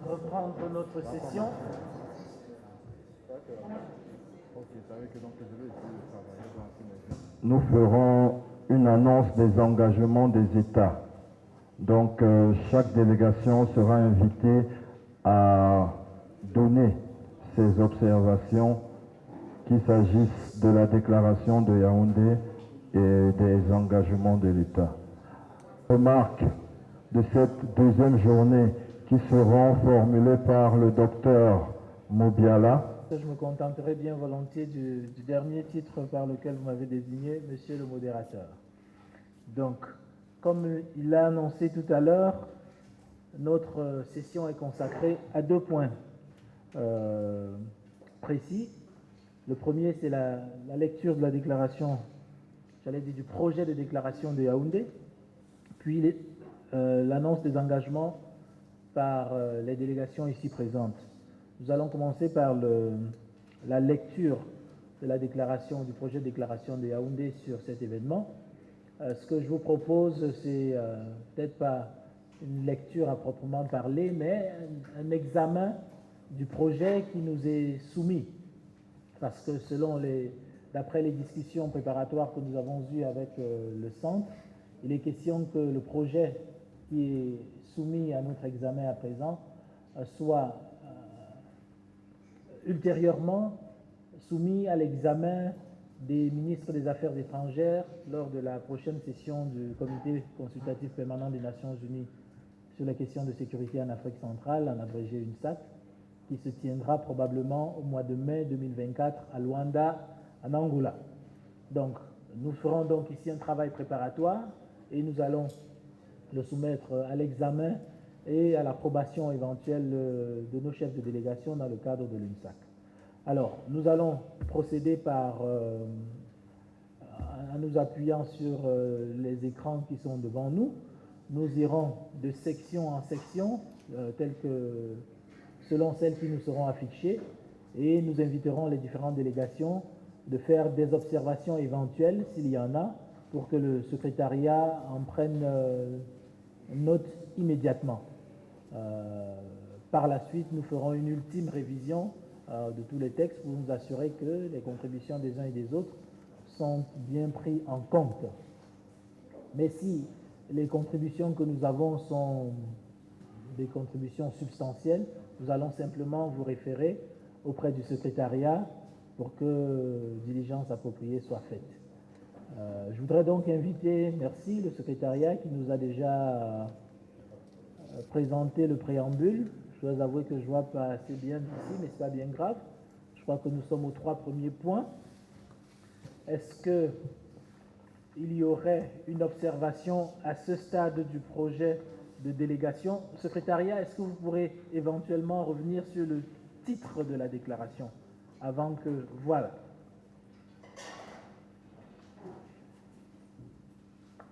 reprendre notre session. Nous ferons une annonce des engagements des États. Donc, chaque délégation sera invitée à donner ses observations, qu'il s'agisse de la déclaration de Yaoundé et des engagements de l'État. Remarques de cette deuxième journée qui seront formulées par le docteur Mobiala. Je me contenterai bien volontiers du dernier titre par lequel vous m'avez désigné, monsieur le modérateur. Donc, comme il l'a annoncé tout à l'heure, notre session est consacrée à 2 points précis. Le premier, c'est la lecture de la déclaration, j'allais dire du projet de déclaration de Yaoundé, puis l'annonce des engagements par les délégations ici présentes. Nous allons commencer par la lecture de la déclaration, du projet de déclaration de Yaoundé sur cet événement. Ce que je vous propose, c'est peut-être pas une lecture à proprement parler, mais un examen du projet qui nous est soumis. Parce que d'après les discussions préparatoires que nous avons eues avec le centre, il est question que le projet qui est soumis à notre examen à présent soit ultérieurement soumis à l'examen des ministres des Affaires étrangères lors de la prochaine session du Comité consultatif permanent des Nations Unies sur les questions de sécurité en Afrique centrale, en abrégé UNSAC, qui se tiendra probablement au mois de mai 2024 à Luanda, en Angola. Donc, nous ferons donc ici un travail préparatoire et nous allons le soumettre à l'examen et à l'approbation éventuelle de nos chefs de délégation dans le cadre de l'UNSAC. Alors, nous allons procéder en nous appuyant sur les écrans qui sont devant nous. Nous irons de section en section, selon celles qui nous seront affichées, et nous inviterons les différentes délégations de faire des observations éventuelles, s'il y en a, pour que le secrétariat en prenne note immédiatement. Par la suite, nous ferons une ultime révision de tous les textes pour nous assurer que les contributions des uns et des autres sont bien prises en compte. Mais si les contributions que nous avons sont des contributions substantielles, nous allons simplement vous référer auprès du secrétariat pour que diligence appropriée soit faite. Je voudrais donc inviter, merci, le secrétariat qui nous a déjà présenté le préambule. Je dois avouer que je ne vois pas assez bien ici, mais ce n'est pas bien grave. Je crois que nous sommes aux 3 premiers points. Est-ce qu'il y aurait une observation à ce stade du projet de délégation? Secrétariat, est-ce que vous pourrez éventuellement revenir sur le titre de la déclaration avant que... Voilà.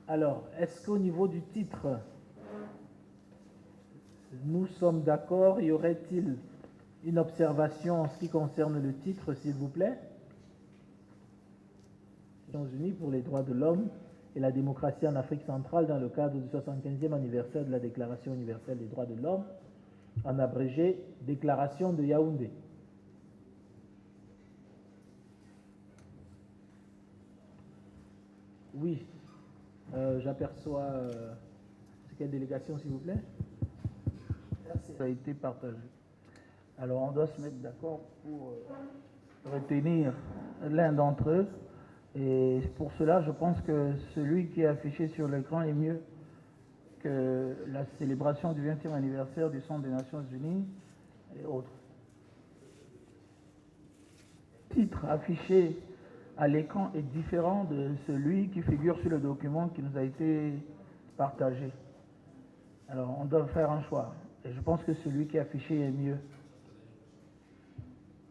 Alors, est-ce qu'au niveau du titre, nous sommes d'accord? Y aurait-il une observation en ce qui concerne le titre, s'il vous plaît? Nations Unies pour les droits de l'homme et la démocratie en Afrique centrale dans le cadre du 75e anniversaire de la Déclaration universelle des droits de l'homme, en abrégé Déclaration de Yaoundé. Oui, j'aperçois... c'est quelle délégation, s'il vous plaît? Ça a été partagé. Alors, on doit se mettre d'accord pour retenir l'un d'entre eux. Et pour cela, je pense que celui qui est affiché sur l'écran est mieux que la célébration du 20e anniversaire du Centre des Nations Unies et autres. Le titre affiché à l'écran est différent de celui qui figure sur le document qui nous a été partagé. Alors, on doit faire un choix. Et je pense que celui qui est affiché est mieux.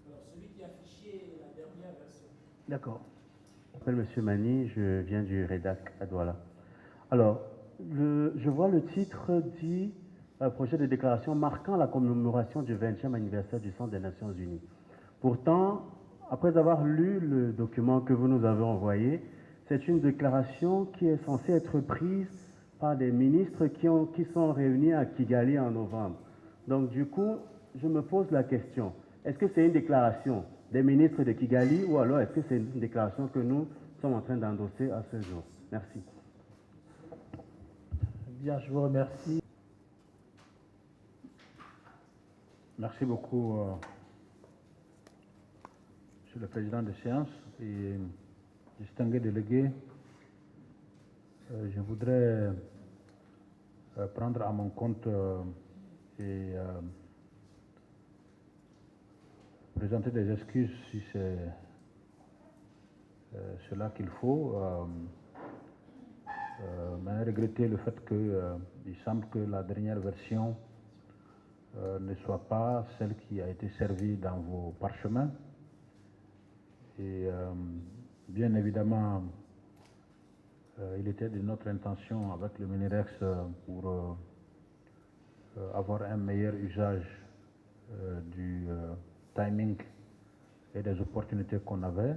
Alors, celui qui est affiché est la dernière version. D'accord. Je m'appelle M. Mani, je viens du REDAC à Douala. Alors, je vois le titre dit projet de déclaration marquant la commémoration du 20e anniversaire du Centre des Nations Unies. Pourtant, après avoir lu le document que vous nous avez envoyé, c'est une déclaration qui est censée être prise par des ministres qui sont réunis à Kigali en novembre. Donc du coup, je me pose la question, est-ce que c'est une déclaration des ministres de Kigali ou alors est-ce que c'est une déclaration que nous sommes en train d'endosser à ce jour? Merci. Bien, je vous remercie. Merci beaucoup, Monsieur le Président de séance et distingués délégués. Je voudrais prendre à mon compte et présenter des excuses si c'est cela qu'il faut, mais regretter le fait qu'il semble que la dernière version ne soit pas celle qui a été servie dans vos parchemins. Et bien évidemment, il était de notre intention avec le Minirex pour avoir un meilleur usage du timing et des opportunités qu'on avait.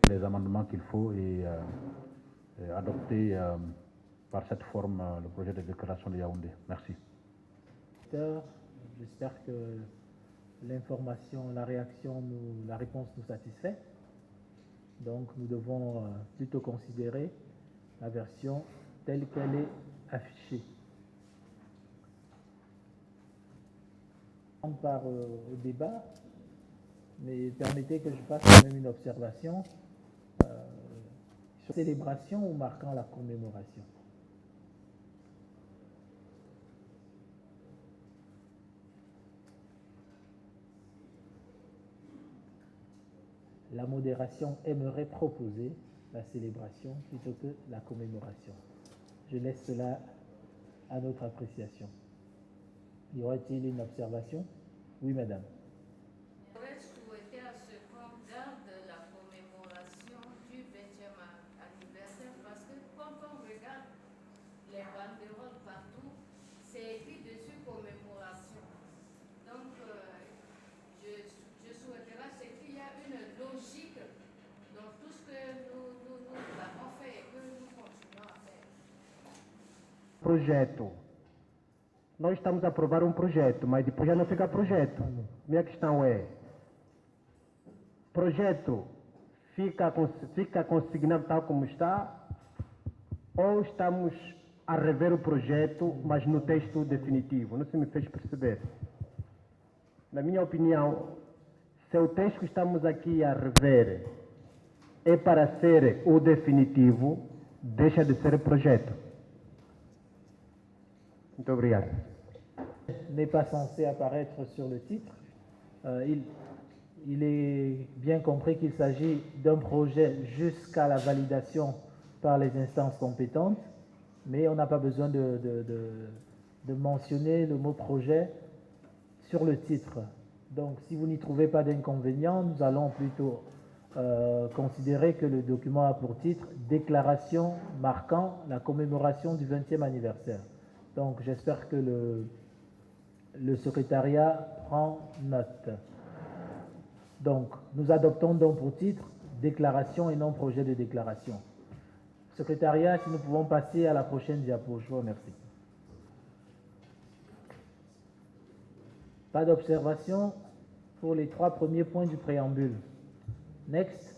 Les amendements qu'il faut et adopter par cette forme le projet de déclaration de Yaoundé. Merci. J'espère que l'information, la réaction, la réponse nous satisfait. Donc nous devons plutôt considérer la version telle qu'elle est affichée. On part au débat, mais permettez que je fasse quand même une observation sur la célébration ou marquant la commémoration. La modération aimerait proposer la célébration plutôt que la commémoration. Je laisse cela à notre appréciation. Y aurait-il une observation? Oui, madame. J'aurais souhaité à ce qu'on garde la commémoration du 20e anniversaire parce que quand on regarde les banderoles partout, c'est écrit dessus commémoration. Donc, je souhaiterais qu'il y a une logique dans tout ce que nous avons fait et que nous continuons à faire. Projeto. Nós estamos a aprovar um projeto, mas depois já não fica projeto. Minha questão é, projeto fica consignado tal como está, ou estamos a rever o projeto, mas no texto definitivo? Não se me fez perceber. Na minha opinião, se o texto que estamos aqui a rever é para ser o definitivo, deixa de ser projeto. Muito obrigado. N'est pas censé apparaître sur le titre. Il est bien compris qu'il s'agit d'un projet jusqu'à la validation par les instances compétentes, mais on n'a pas besoin de mentionner le mot projet sur le titre. Donc, si vous n'y trouvez pas d'inconvénient, nous allons plutôt considérer que le document a pour titre « Déclaration marquant la commémoration du 20e anniversaire ». Donc, j'espère que le secrétariat prend note. Donc, nous adoptons donc pour titre « Déclaration » et non « Projet de déclaration ». Secrétariat, si nous pouvons passer à la prochaine diapo, je vous remercie. Pas d'observation pour les 3 premiers points du préambule. Next.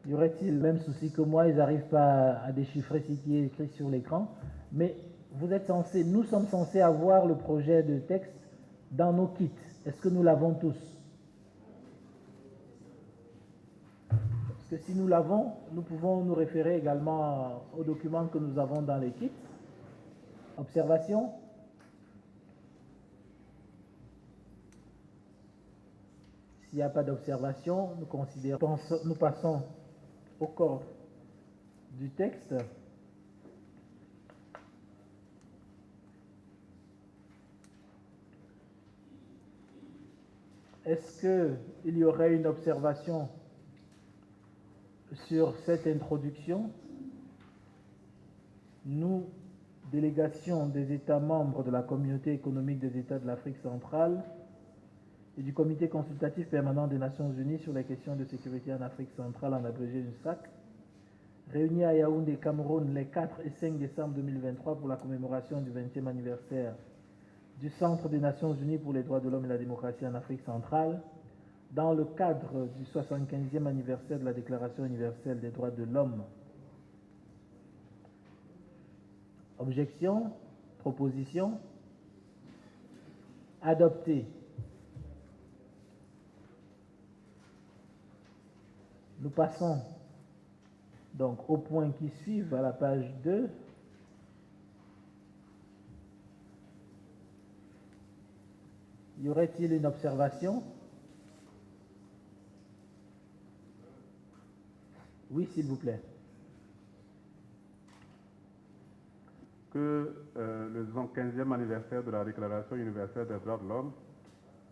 Y aurait-il le même souci que moi, ils n'arrivent pas à déchiffrer ce qui est écrit sur l'écran, mais nous sommes censés avoir le projet de texte dans nos kits. Est-ce que nous l'avons tous? que si nous l'avons, nous pouvons nous référer également aux documents que nous avons dans les kits. Observation? S'il n'y a pas d'observation, nous passons au corps du texte. Est-ce qu'il y aurait une observation sur cette introduction? Nous, délégation des États membres de la Communauté économique des États de l'Afrique centrale et du Comité consultatif permanent des Nations Unies sur les questions de sécurité en Afrique centrale, en abrégé UNSAC, réunis à Yaoundé, Cameroun, les 4 et 5 décembre 2023 pour la commémoration du 20e anniversaire du Centre des Nations Unies pour les droits de l'homme et la démocratie en Afrique centrale, dans le cadre du 75e anniversaire de la Déclaration universelle des droits de l'homme. Objection, proposition, adopté. Nous passons donc au point qui suit, à la page 2. Y aurait-il une observation? Oui, s'il vous plaît. Que le 15e anniversaire de la Déclaration universelle des droits de l'homme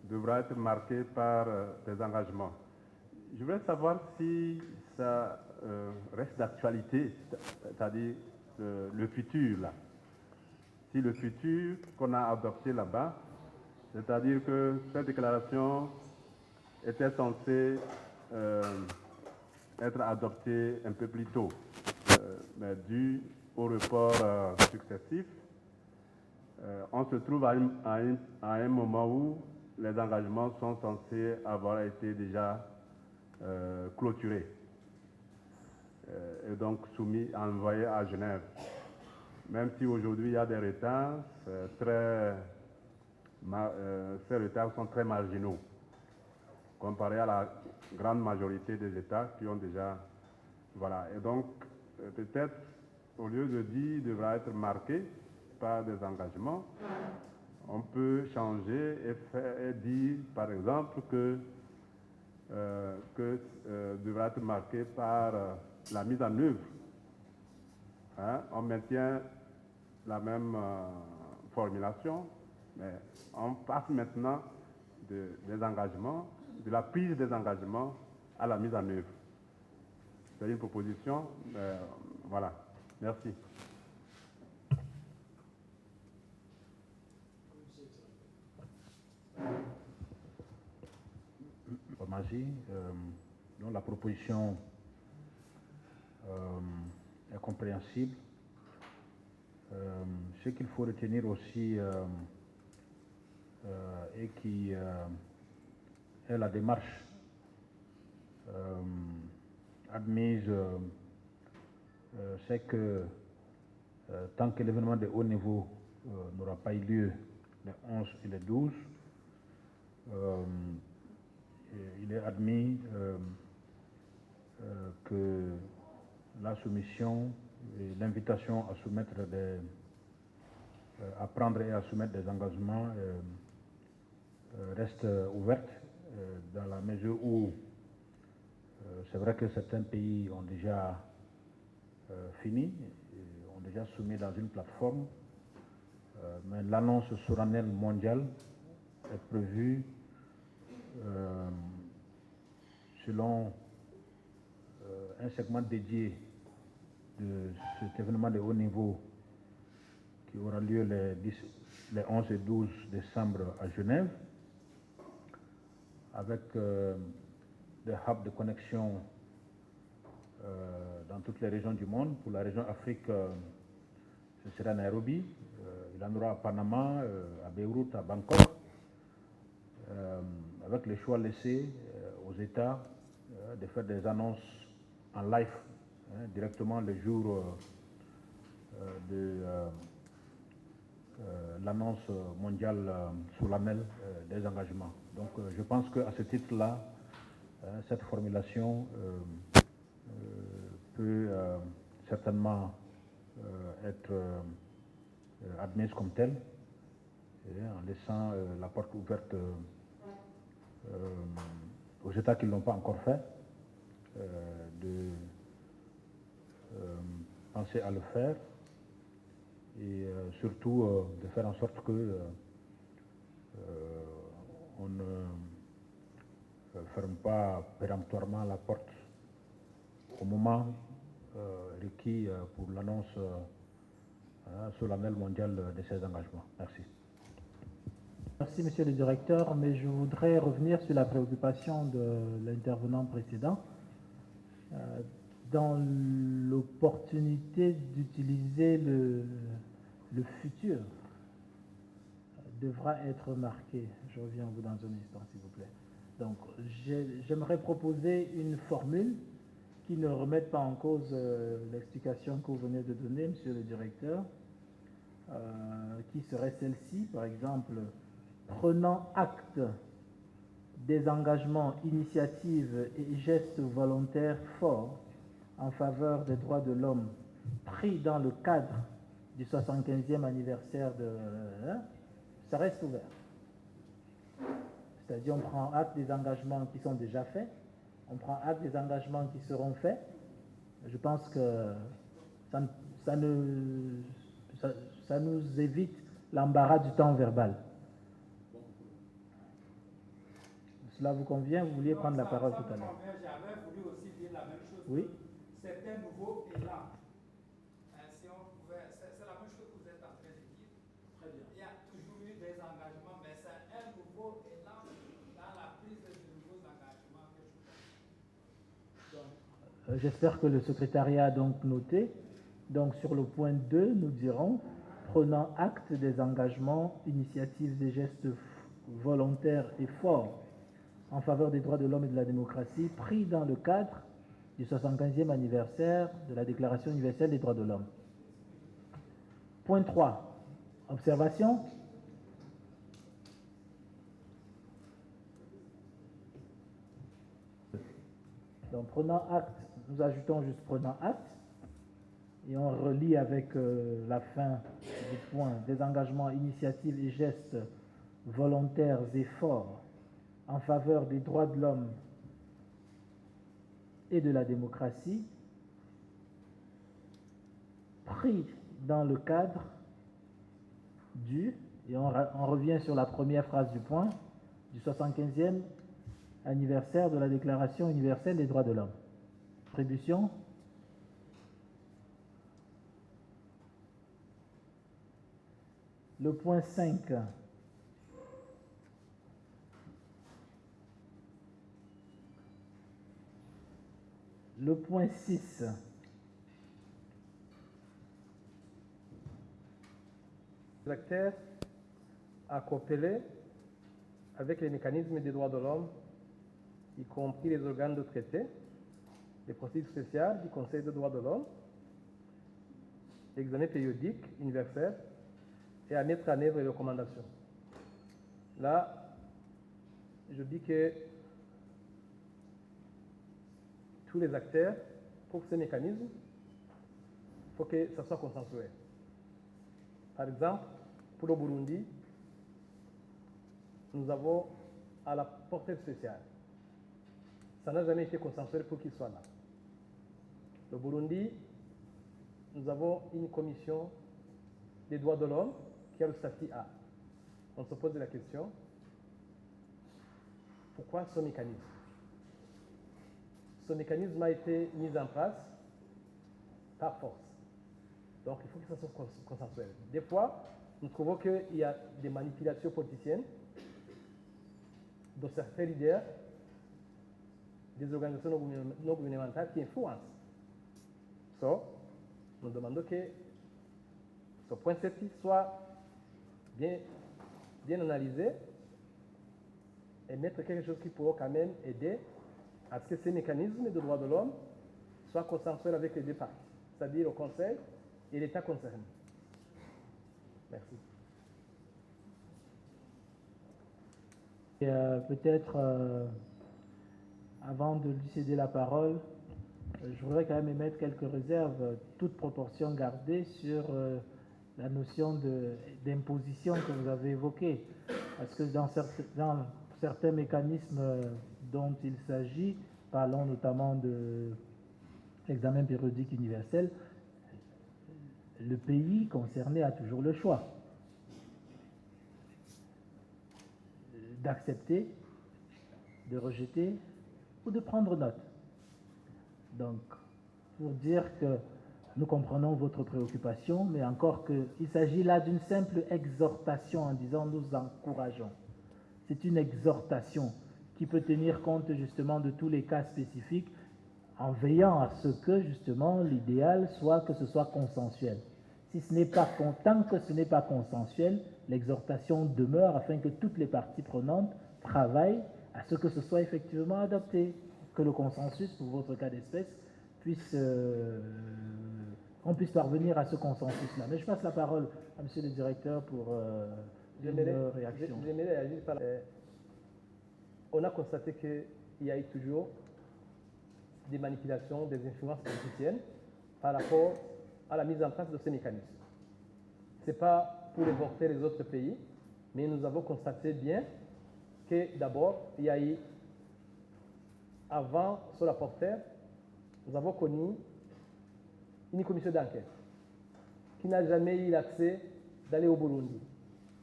devra être marqué par des engagements. Je voudrais savoir si ça reste d'actualité, c'est-à-dire le futur, là. Si le futur qu'on a adopté là-bas, c'est-à-dire que cette déclaration était censée être adoptée un peu plus tôt, mais dû au report successif, on se trouve à un moment où les engagements sont censés avoir été déjà clôturés et donc soumis, envoyés à Genève. Même si aujourd'hui il y a des retards, ces retards sont très marginaux comparés à la grande majorité des États qui ont déjà... Voilà, et donc peut-être au lieu de dire devra être marqué par des engagements, on peut changer et dire par exemple que devra être marqué par la mise en œuvre. Hein? On maintient la même formulation, mais on passe maintenant des engagements, de la prise des engagements à la mise en œuvre. C'est une proposition, voilà. Merci. Magie, dont la proposition est compréhensible. Ce qu'il faut retenir aussi et qui est la démarche admise, c'est que tant que l'événement de haut niveau n'aura pas eu lieu les 11 et les 12, il est admis que la soumission et l'invitation à soumettre à prendre et à soumettre des engagements reste ouverte dans la mesure où c'est vrai que certains pays ont déjà fini, ont déjà soumis dans une plateforme, mais l'annonce solennelle mondiale est prévue selon un segment dédié de cet événement de haut niveau qui aura lieu les 11 et 12 décembre à Genève, avec des hubs de connexion dans toutes les régions du monde. Pour la région Afrique, ce sera à Nairobi, il en aura à Panama, à Beyrouth, à Bangkok, avec le choix laissé aux États de faire des annonces en live, directement le jour de l'annonce mondiale solennelle des engagements. Donc je pense qu'à ce titre-là, cette formulation peut certainement être admise comme telle, et en laissant la porte ouverte aux États qui ne l'ont pas encore fait, de penser à le faire et surtout de faire en sorte que on ne ferme pas péremptoirement la porte au moment requis pour l'annonce solennelle mondiale de ces engagements. Merci. Merci, Monsieur le Directeur, mais je voudrais revenir sur la préoccupation de l'intervenant précédent. Dans l'opportunité d'utiliser le futur devra être marqué. Je reviens à vous dans un instant, s'il vous plaît. Donc, j'aimerais proposer une formule qui ne remette pas en cause l'explication que vous venez de donner, Monsieur le Directeur, qui serait celle-ci, par exemple, prenant acte des engagements, initiatives et gestes volontaires forts en faveur des droits de l'homme pris dans le cadre du 75e anniversaire de... ça reste ouvert. C'est-à-dire on prend acte des engagements qui sont déjà faits, on prend acte des engagements qui seront faits. Je pense que ça nous évite l'embarras du temps verbal. Cela vous convient? Vous vouliez prendre la parole tout à l'heure. J'avais voulu aussi dire la même chose. Oui. C'est un nouveau élan. Si on pouvait, c'est la même chose que vous êtes en train de dire. Très bien. Il y a toujours eu des engagements, mais c'est un nouveau élan dans la prise de nouveaux engagements que je fais. J'espère que le secrétariat a donc noté. Donc sur le point 2, nous dirons prenant acte des engagements, initiatives et gestes volontaires et forts en faveur des droits de l'homme et de la démocratie pris dans le cadre du 75e anniversaire de la Déclaration universelle des droits de l'homme. Point 3. Observation. Donc prenant acte, nous ajoutons juste prenant acte et on relie avec la fin du point des engagements, initiatives et gestes volontaires et forts en faveur des droits de l'homme et de la démocratie, pris dans le cadre du, et on revient sur la première phrase du point, du 75e anniversaire de la Déclaration universelle des droits de l'homme. Attribution. Le point 5. Le point 6. Les acteurs à coopérer avec les mécanismes des droits de l'homme, y compris les organes de traité, les procédures spéciales du Conseil des droits de l'homme, l'examen périodique universel et à mettre en œuvre les recommandations. Là, je dis que tous les acteurs, pour ces mécanismes, il faut que ça soit consensuel. Par exemple, pour le Burundi, nous avons à la portée spéciale. Ça n'a jamais été consensuel pour qu'il soit là. Le Burundi, nous avons une commission des droits de l'homme qui a le statut A. On se pose la question, pourquoi ce mécanisme? Ce mécanisme a été mis en place par force. Donc il faut que ça soit consensuel. Des fois, nous trouvons qu'il y a des manipulations politiciennes de certains leaders des organisations non gouvernementales qui influencent. Nous demandons que ce point ci soit bien analysé et mettre quelque chose qui pourra quand même aider à ce que ces mécanismes de droits de l'homme soient consensuels avec les deux parties, c'est-à-dire le Conseil et l'État concerné. Merci. Peut-être, avant de lui céder la parole, je voudrais quand même émettre quelques réserves, toute proportion gardée sur la notion d'imposition que vous avez évoquée. Parce que dans certains mécanismes dont il s'agit, parlons notamment de l'examen périodique universel, le pays concerné a toujours le choix d'accepter, de rejeter ou de prendre note. Donc, pour dire que nous comprenons votre préoccupation, mais encore qu'il s'agit là d'une simple exhortation en disant nous encourageons. C'est une exhortation qui peut tenir compte justement de tous les cas spécifiques en veillant à ce que justement l'idéal soit que ce soit consensuel. Si ce n'est pas, tant que ce n'est pas consensuel, l'exhortation demeure afin que toutes les parties prenantes travaillent à ce que ce soit effectivement adopté, que le consensus, pour votre cas d'espèce, qu'on puisse parvenir à ce consensus-là. Mais je passe la parole à Monsieur le Directeur pour une réaction. J'aimerais réagir par... on a constaté qu'il y a eu toujours des manipulations, des influences politiciennes par rapport à la mise en place de ces mécanismes. Ce n'est pas pour évoquer les autres pays, mais nous avons constaté bien que d'abord, il y a eu, avant ce rapporteur, nous avons connu une commission d'enquête qui n'a jamais eu l'accès d'aller au Burundi,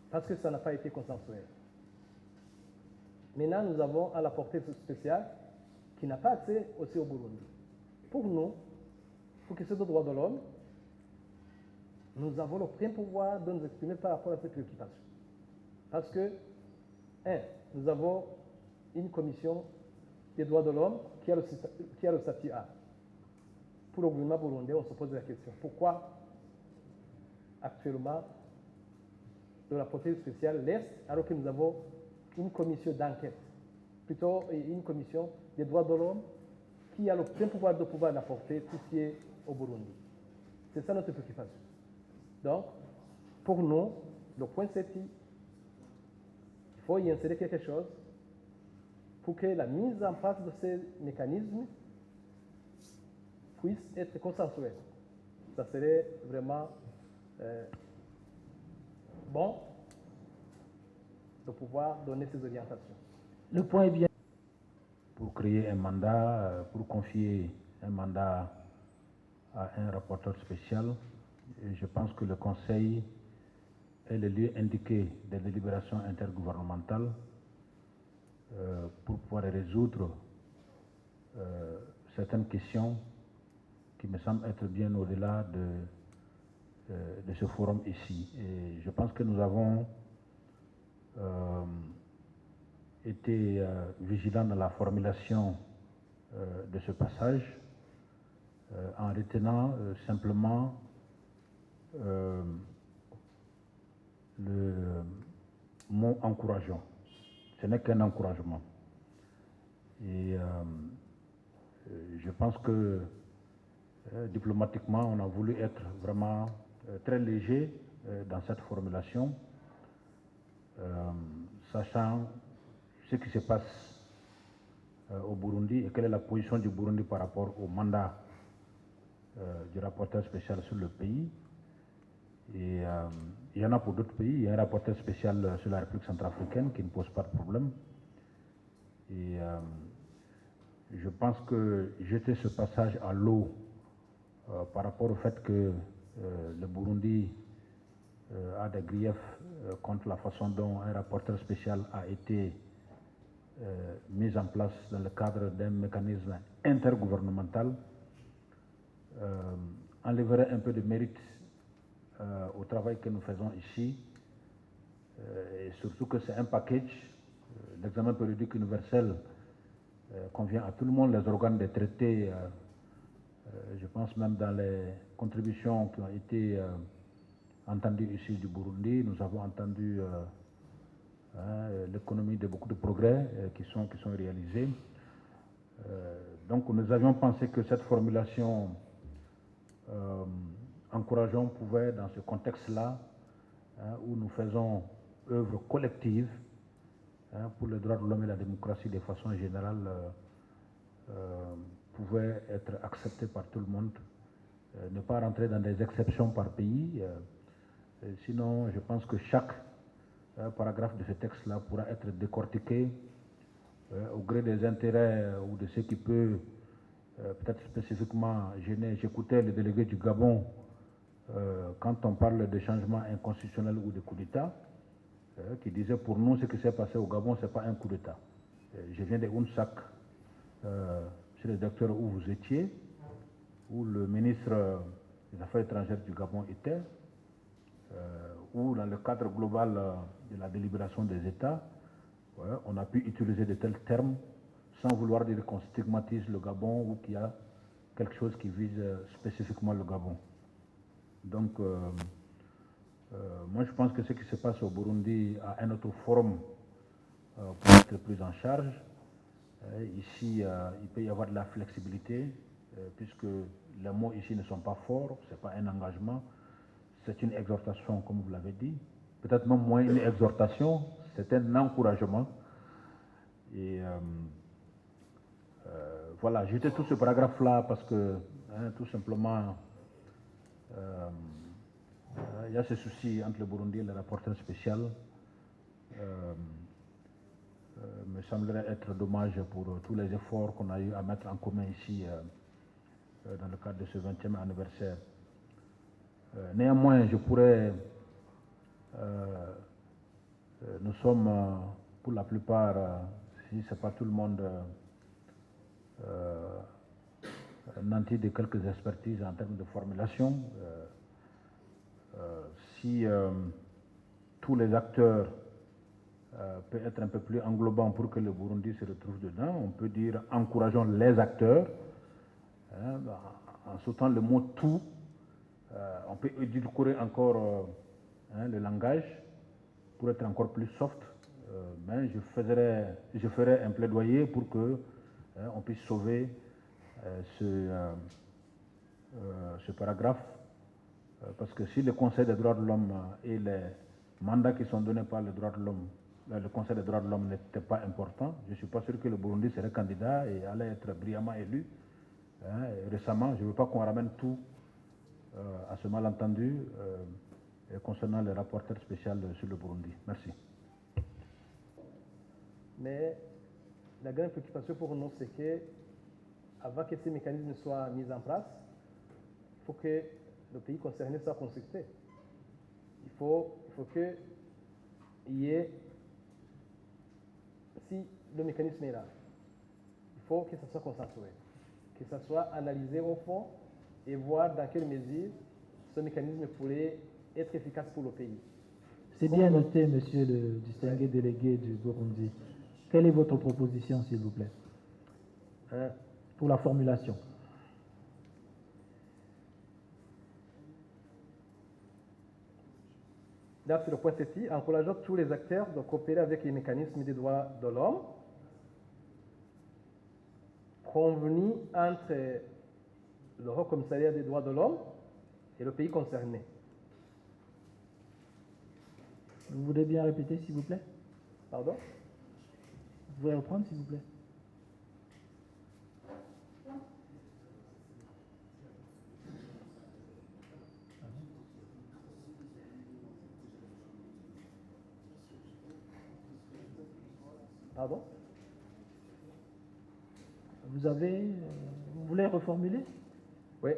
parce que ça n'a pas été consensuel. Maintenant, nous avons un rapporteur spécial qui n'a pas accès aussi au Burundi. Pour nous, pour que ce soit droit de l'homme, nous avons le plein pouvoir de nous exprimer par rapport à ces préoccupations. Parce que, nous avons une commission des droits de l'homme qui a le statut A. Pour le gouvernement burundais, on se pose la question, pourquoi actuellement le rapporteur spécial laisse alors que nous avons une commission d'enquête, plutôt une commission des droits de l'homme qui a le plein pouvoir de pouvoir apporter tout ce qui est au Burundi. C'est ça notre préoccupation. Donc, pour nous, le point c'est qu'il faut y insérer quelque chose pour que la mise en place de ces mécanismes puisse être consensuelle. Ça serait vraiment bon de pouvoir donner ces orientations. Le point est bien. Pour créer un mandat, pour confier un mandat à un rapporteur spécial, et je pense que le Conseil est le lieu indiqué des délibérations intergouvernementales pour pouvoir résoudre certaines questions qui me semblent être bien au-delà de ce forum ici. Et je pense que nous avons été vigilants dans la formulation de ce passage en retenant simplement le mot encourageant. Ce n'est qu'un encouragement. Et je pense que diplomatiquement, on a voulu être vraiment très léger dans cette formulation, sachant ce qui se passe au Burundi et quelle est la position du Burundi par rapport au mandat du rapporteur spécial sur le pays. Et il y en a pour d'autres pays. Il y a un rapporteur spécial sur la République centrafricaine qui ne pose pas de problème. Et je pense que jeter ce passage à l'eau par rapport au fait que le Burundi a des griefs contre la façon dont un rapporteur spécial a été mis en place dans le cadre d'un mécanisme intergouvernemental enlèverait un peu de mérite au travail que nous faisons ici, et surtout que c'est un package. L'examen périodique universel convient à tout le monde, les organes des traités, je pense même dans les contributions qui ont été entendues ici du Burundi, nous avons entendu l'économie de beaucoup de progrès qui sont réalisés. Donc nous avions pensé que cette formulation encourageant pouvait, dans ce contexte-là, où nous faisons œuvre collective pour les droits de l'homme et la démocratie de façon générale, pouvait être accepté par tout le monde, ne pas rentrer dans des exceptions par pays. Sinon, je pense que chaque paragraphe de ce texte-là pourra être décortiqué au gré des intérêts ou de ce qui peut peut-être spécifiquement gêner. J'écoutais le délégué du Gabon quand on parle de changements inconstitutionnels ou de coup d'État, qui disait pour nous ce qui s'est passé au Gabon, ce n'est pas un coup d'État. Je viens de Unsak, chez le docteur où vous étiez, où le ministre des Affaires étrangères du Gabon était, où dans le cadre global de la délibération des États, on a pu utiliser de tels termes sans vouloir dire qu'on stigmatise le Gabon ou qu'il y a quelque chose qui vise spécifiquement le Gabon. Donc, moi je pense que ce qui se passe au Burundi a un autre forum pour être pris en charge. Ici, il peut y avoir de la flexibilité, puisque les mots ici ne sont pas forts, ce n'est pas un engagement, c'est une exhortation, comme vous l'avez dit. Peut-être même moins une exhortation, c'est un encouragement. Et voilà, j'ai jeté tout ce paragraphe-là parce que, tout simplement, il y a ce souci entre le Burundi et le rapporteur spécial. Me semblerait être dommage pour tous les efforts qu'on a eu à mettre en commun ici dans le cadre de ce 20e anniversaire. Néanmoins, je pourrais, nous sommes pour la plupart, si ce n'est pas tout le monde, nantis de quelques expertises en termes de formulation. Si tous les acteurs peut être un peu plus englobant pour que le Burundi se retrouve dedans, on peut dire encourageons les acteurs, en sautant le mot tout, on peut édulcorer encore le langage pour être encore plus soft, mais je ferai un plaidoyer pour que on puisse sauver ce paragraphe, parce que si le Conseil des droits de l'homme et les mandats qui sont donnés par le Conseil des droits de l'homme n'étaient pas importants, je ne suis pas sûr que le Burundi serait candidat et allait être brillamment élu. Récemment, je ne veux pas qu'on ramène tout à ce malentendu concernant le rapporteur spécial sur le Burundi. Merci. Mais la grande préoccupation pour nous, c'est que, avant que ces mécanismes soient mis en place, il faut que le pays concerné soit consulté. Il faut qu'il y ait, si le mécanisme est là, il faut que ça soit consensuel, que ça soit analysé au fond et voir dans quelle mesure ce mécanisme pourrait être efficace pour le pays. C'est bien noté, monsieur le distingué délégué du Burundi. Quelle est votre proposition, s'il vous plaît, pour la formulation? Là, sur le point ceci, encourageant tous les acteurs de coopérer avec les mécanismes des droits de l'homme, convenus entre le Haut Commissariat des droits de l'homme et le pays concerné. Vous voulez bien répéter, s'il vous plaît? Pardon? Vous pouvez reprendre, s'il vous plaît? Pardon? Vous voulez reformuler? Oui.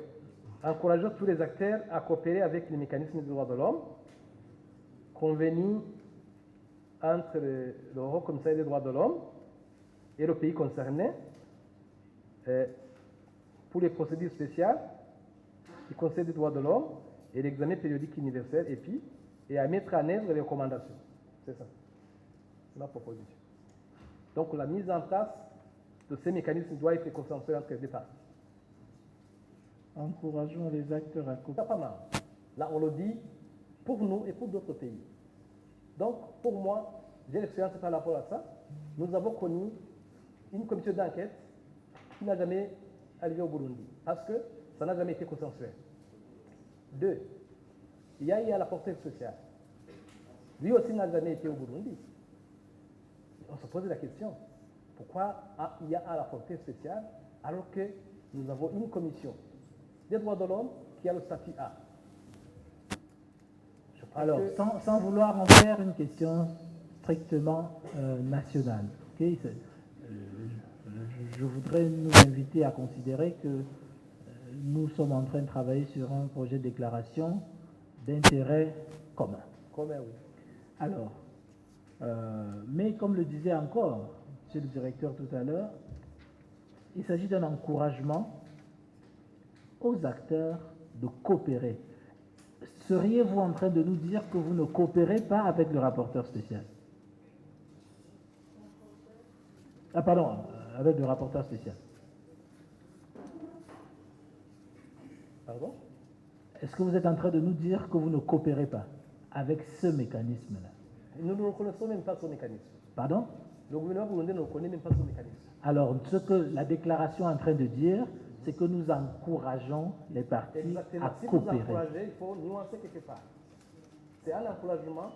Encourageant tous les acteurs à coopérer avec les mécanismes des droits de l'homme, convenus entre le Haut Commissariat des droits de l'homme et le pays concerné pour les procédures spéciales du Conseil des droits de l'homme et l'examen périodique universel et à mettre en œuvre les recommandations. C'est ça. C'est ma proposition. Donc la mise en place de ces mécanismes doit être consensuelle entre les parties. Encourageons les acteurs à coopérer. Pas mal. Là, on le dit pour nous et pour d'autres pays. Donc, pour moi, j'ai l'expérience par rapport à ça. Nous avons connu une commission d'enquête qui n'a jamais arrivé au Burundi, parce que ça n'a jamais été consensuel. 2. Il y a eu un rapporteur spécial. Lui aussi n'a jamais été au Burundi. On se pose la question, pourquoi il y a un rapporteur spécial alors que nous avons une commission des droits de l'homme qui a le statut A. Alors, sans vouloir en faire une question strictement nationale, okay, je voudrais nous inviter à considérer que nous sommes en train de travailler sur un projet de déclaration d'intérêt commun. Commun, oui. Alors, mais comme le disait encore M. le directeur tout à l'heure, il s'agit d'un encouragement aux acteurs de coopérer. Seriez-vous en train de nous dire que vous ne coopérez pas avec le rapporteur spécial? Ah pardon, avec le rapporteur spécial. Pardon? Est-ce que vous êtes en train de nous dire que vous ne coopérez pas avec ce mécanisme-là? Nous ne reconnaissons même pas ce mécanisme. Pardon? Le gouvernement burundais ne reconnaît même pas ce mécanisme. Alors, ce que la déclaration est en train de dire, c'est que nous encourageons les partis Exactement. à Si coopérer. vous encouragez, il faut nuancer quelque part. C'est un encouragement.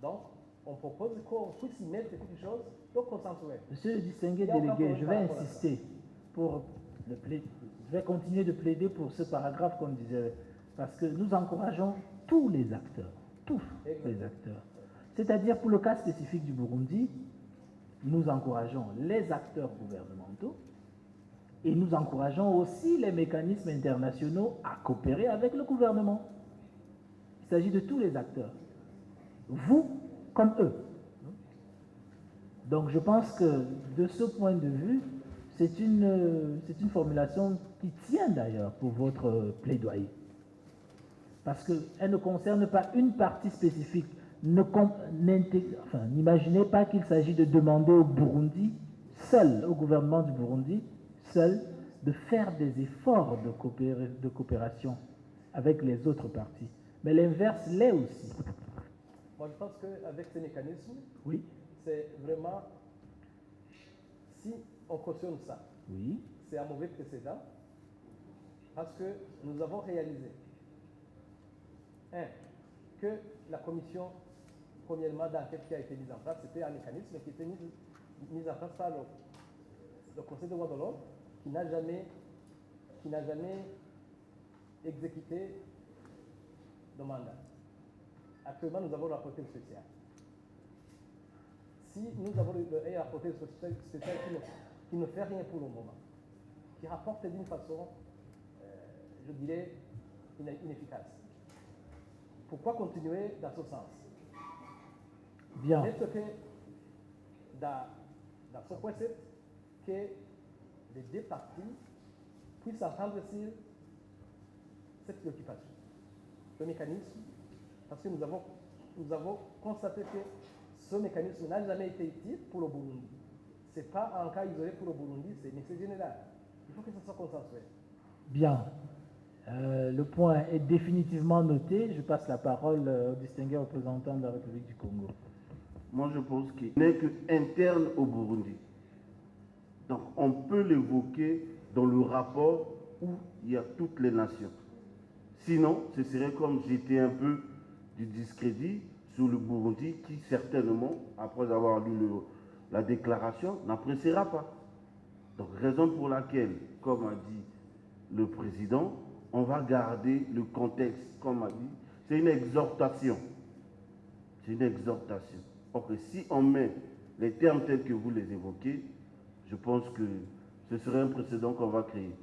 Donc, on propose qu'on puisse y mettre quelque chose de consensuel. Monsieur le distingué Il y a aucun délégué, problème je par vais rapport à ça. insister pour le plaider. Je vais continuer de plaider pour ce paragraphe, comme disait, parce que nous encourageons tous les acteurs, tous les acteurs. C'est-à-dire, pour le cas spécifique du Burundi, nous encourageons les acteurs gouvernementaux et nous encourageons aussi les mécanismes internationaux à coopérer avec le gouvernement. Il s'agit de tous les acteurs, vous comme eux. Donc je pense que de ce point de vue, c'est une formulation qui tient d'ailleurs pour votre plaidoyer. Parce qu'elle ne concerne pas une partie spécifique. N'imaginez pas qu'il s'agit de demander au Burundi, seul, au gouvernement du Burundi, seul, de faire des efforts de coopération avec les autres parties. Mais l'inverse l'est aussi. Moi, je pense qu'avec ces mécanismes, Oui. c'est vraiment, si on cautionne ça, Oui. c'est un mauvais précédent, parce que nous avons réalisé, que la commission, premièrement, d'enquête qui a été mise en place, c'était un mécanisme qui était mis en place par le Conseil des droits de l'homme, qui n'a jamais exécuté de mandat. Actuellement, nous avons le rapporteur spécial. Si nous avons un rapporteur spécial qui ne fait rien pour le moment, qui rapporte d'une façon, je dirais, inefficace, pourquoi continuer dans ce sens? Bien. Peut-être que dans ce point, c'est que les deux parties puissent s'entendre sur cette préoccupation. Le mécanisme, parce que nous avons constaté que ce mécanisme n'a jamais été utile pour le Burundi. Ce n'est pas un cas isolé pour le Burundi, c'est général. Il faut que ce soit consensuel. Bien. Le point est définitivement noté. Je passe la parole au distingué représentant de la République du Congo. Moi, je pense qu'il n'est qu'interne au Burundi. Donc, on peut l'évoquer dans le rapport où il y a toutes les nations. Sinon, ce serait comme jeter un peu du discrédit sur le Burundi qui, certainement, après avoir lu la déclaration, n'appréciera pas. Donc, raison pour laquelle, comme a dit le président, on va garder le contexte, comme a dit, c'est une exhortation. C'est une exhortation. Or que si on met les termes tels que vous les évoquez, je pense que ce serait un précédent qu'on va créer.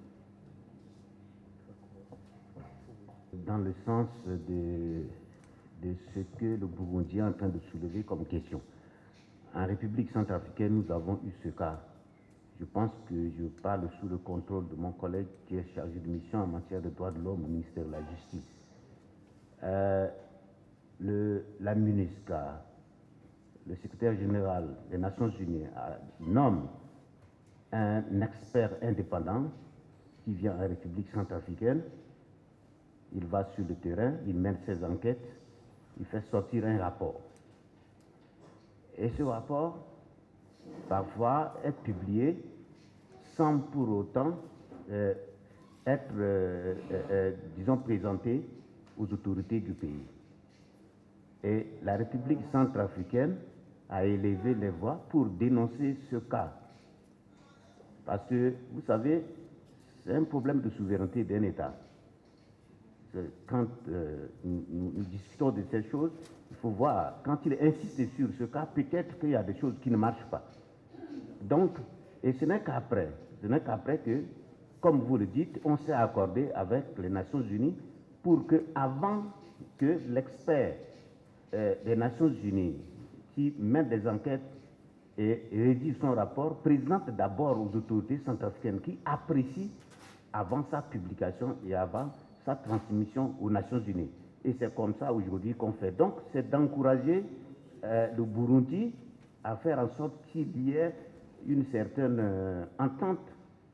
Dans le sens de ce que le Burundi est en train de soulever comme question. En République centrafricaine, nous avons eu ce cas. Je pense que je parle sous le contrôle de mon collègue qui est chargé de mission en matière de droits de l'homme au ministère de la Justice. La MINUSCA, le secrétaire général des Nations Unies, nomme un expert indépendant qui vient en République centrafricaine. Il va sur le terrain, il mène ses enquêtes, il fait sortir un rapport. Et ce rapport, parfois, est publié sans pour autant être, disons, présenté aux autorités du pays. Et la République centrafricaine a élevé les voix pour dénoncer ce cas. Parce que, vous savez, c'est un problème de souveraineté d'un État. Quand nous discutons de ces choses, il faut voir, quand il insiste sur ce cas, peut-être qu'il y a des choses qui ne marchent pas. Donc, et ce n'est qu'après que, comme vous le dites, on s'est accordé avec les Nations Unies pour que, avant que l'expert des Nations Unies qui mène des enquêtes et rédige son rapport, présente d'abord aux autorités centrafricaines qui apprécient avant sa publication et avant sa transmission aux Nations Unies. Et c'est comme ça aujourd'hui qu'on fait. Donc, c'est d'encourager le Burundi à faire en sorte qu'il y ait une certaine entente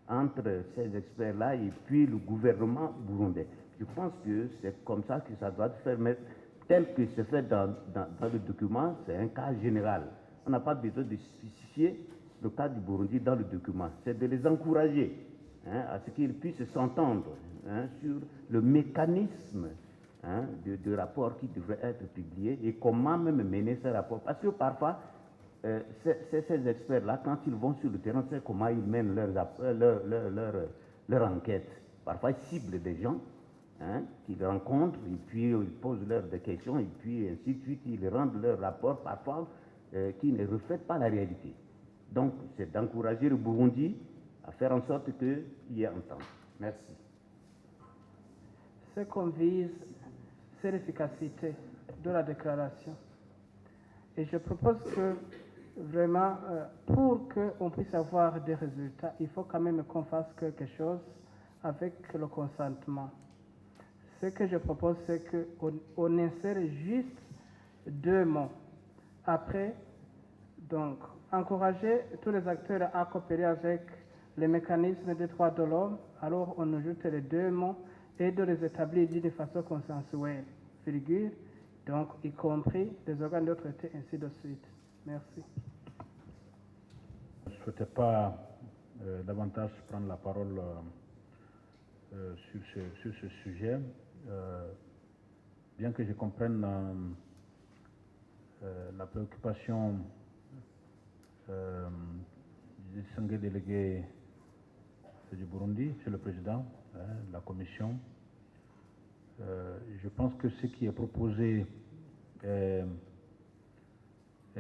entre ces experts-là et puis le gouvernement burundais. Je pense que c'est comme ça que ça doit se faire, mais tel que c'est fait dans le document, c'est un cas général. On n'a pas besoin de spécifier le cas du Burundi dans le document. C'est de les encourager à ce qu'ils puissent s'entendre sur le mécanisme de rapport qui devrait être publié et comment même mener ces rapports. Parce que parfois, ces experts-là, quand ils vont sur le terrain, c'est comment ils mènent leur enquête. Parfois, ils ciblent des gens qu'ils rencontrent, et puis ils posent leurs des questions, et puis ainsi de suite, ils rendent leur rapport parfois qui ne reflètent pas la réalité. Donc, c'est d'encourager le Burundi à faire en sorte qu'il y ait entente. Merci. Ce qu'on vise, c'est l'efficacité de la déclaration. Et je propose que vraiment, pour qu'on puisse avoir des résultats, il faut quand même qu'on fasse quelque chose avec le consentement. Ce que je propose, c'est qu'on insère juste 2 mots. Après, donc, encourager tous les acteurs à coopérer avec les mécanismes des droits de l'homme, alors on ajoute les 2 mots et de les établir d'une façon consensuelle, virgule, donc y compris les organes de traité, ainsi de suite. Merci. Je ne souhaitais pas davantage prendre la parole sur ce sujet, bien que je comprenne la préoccupation du distingué délégué du Burundi, Monsieur le Président, de la Commission. Je pense que ce qui est proposé est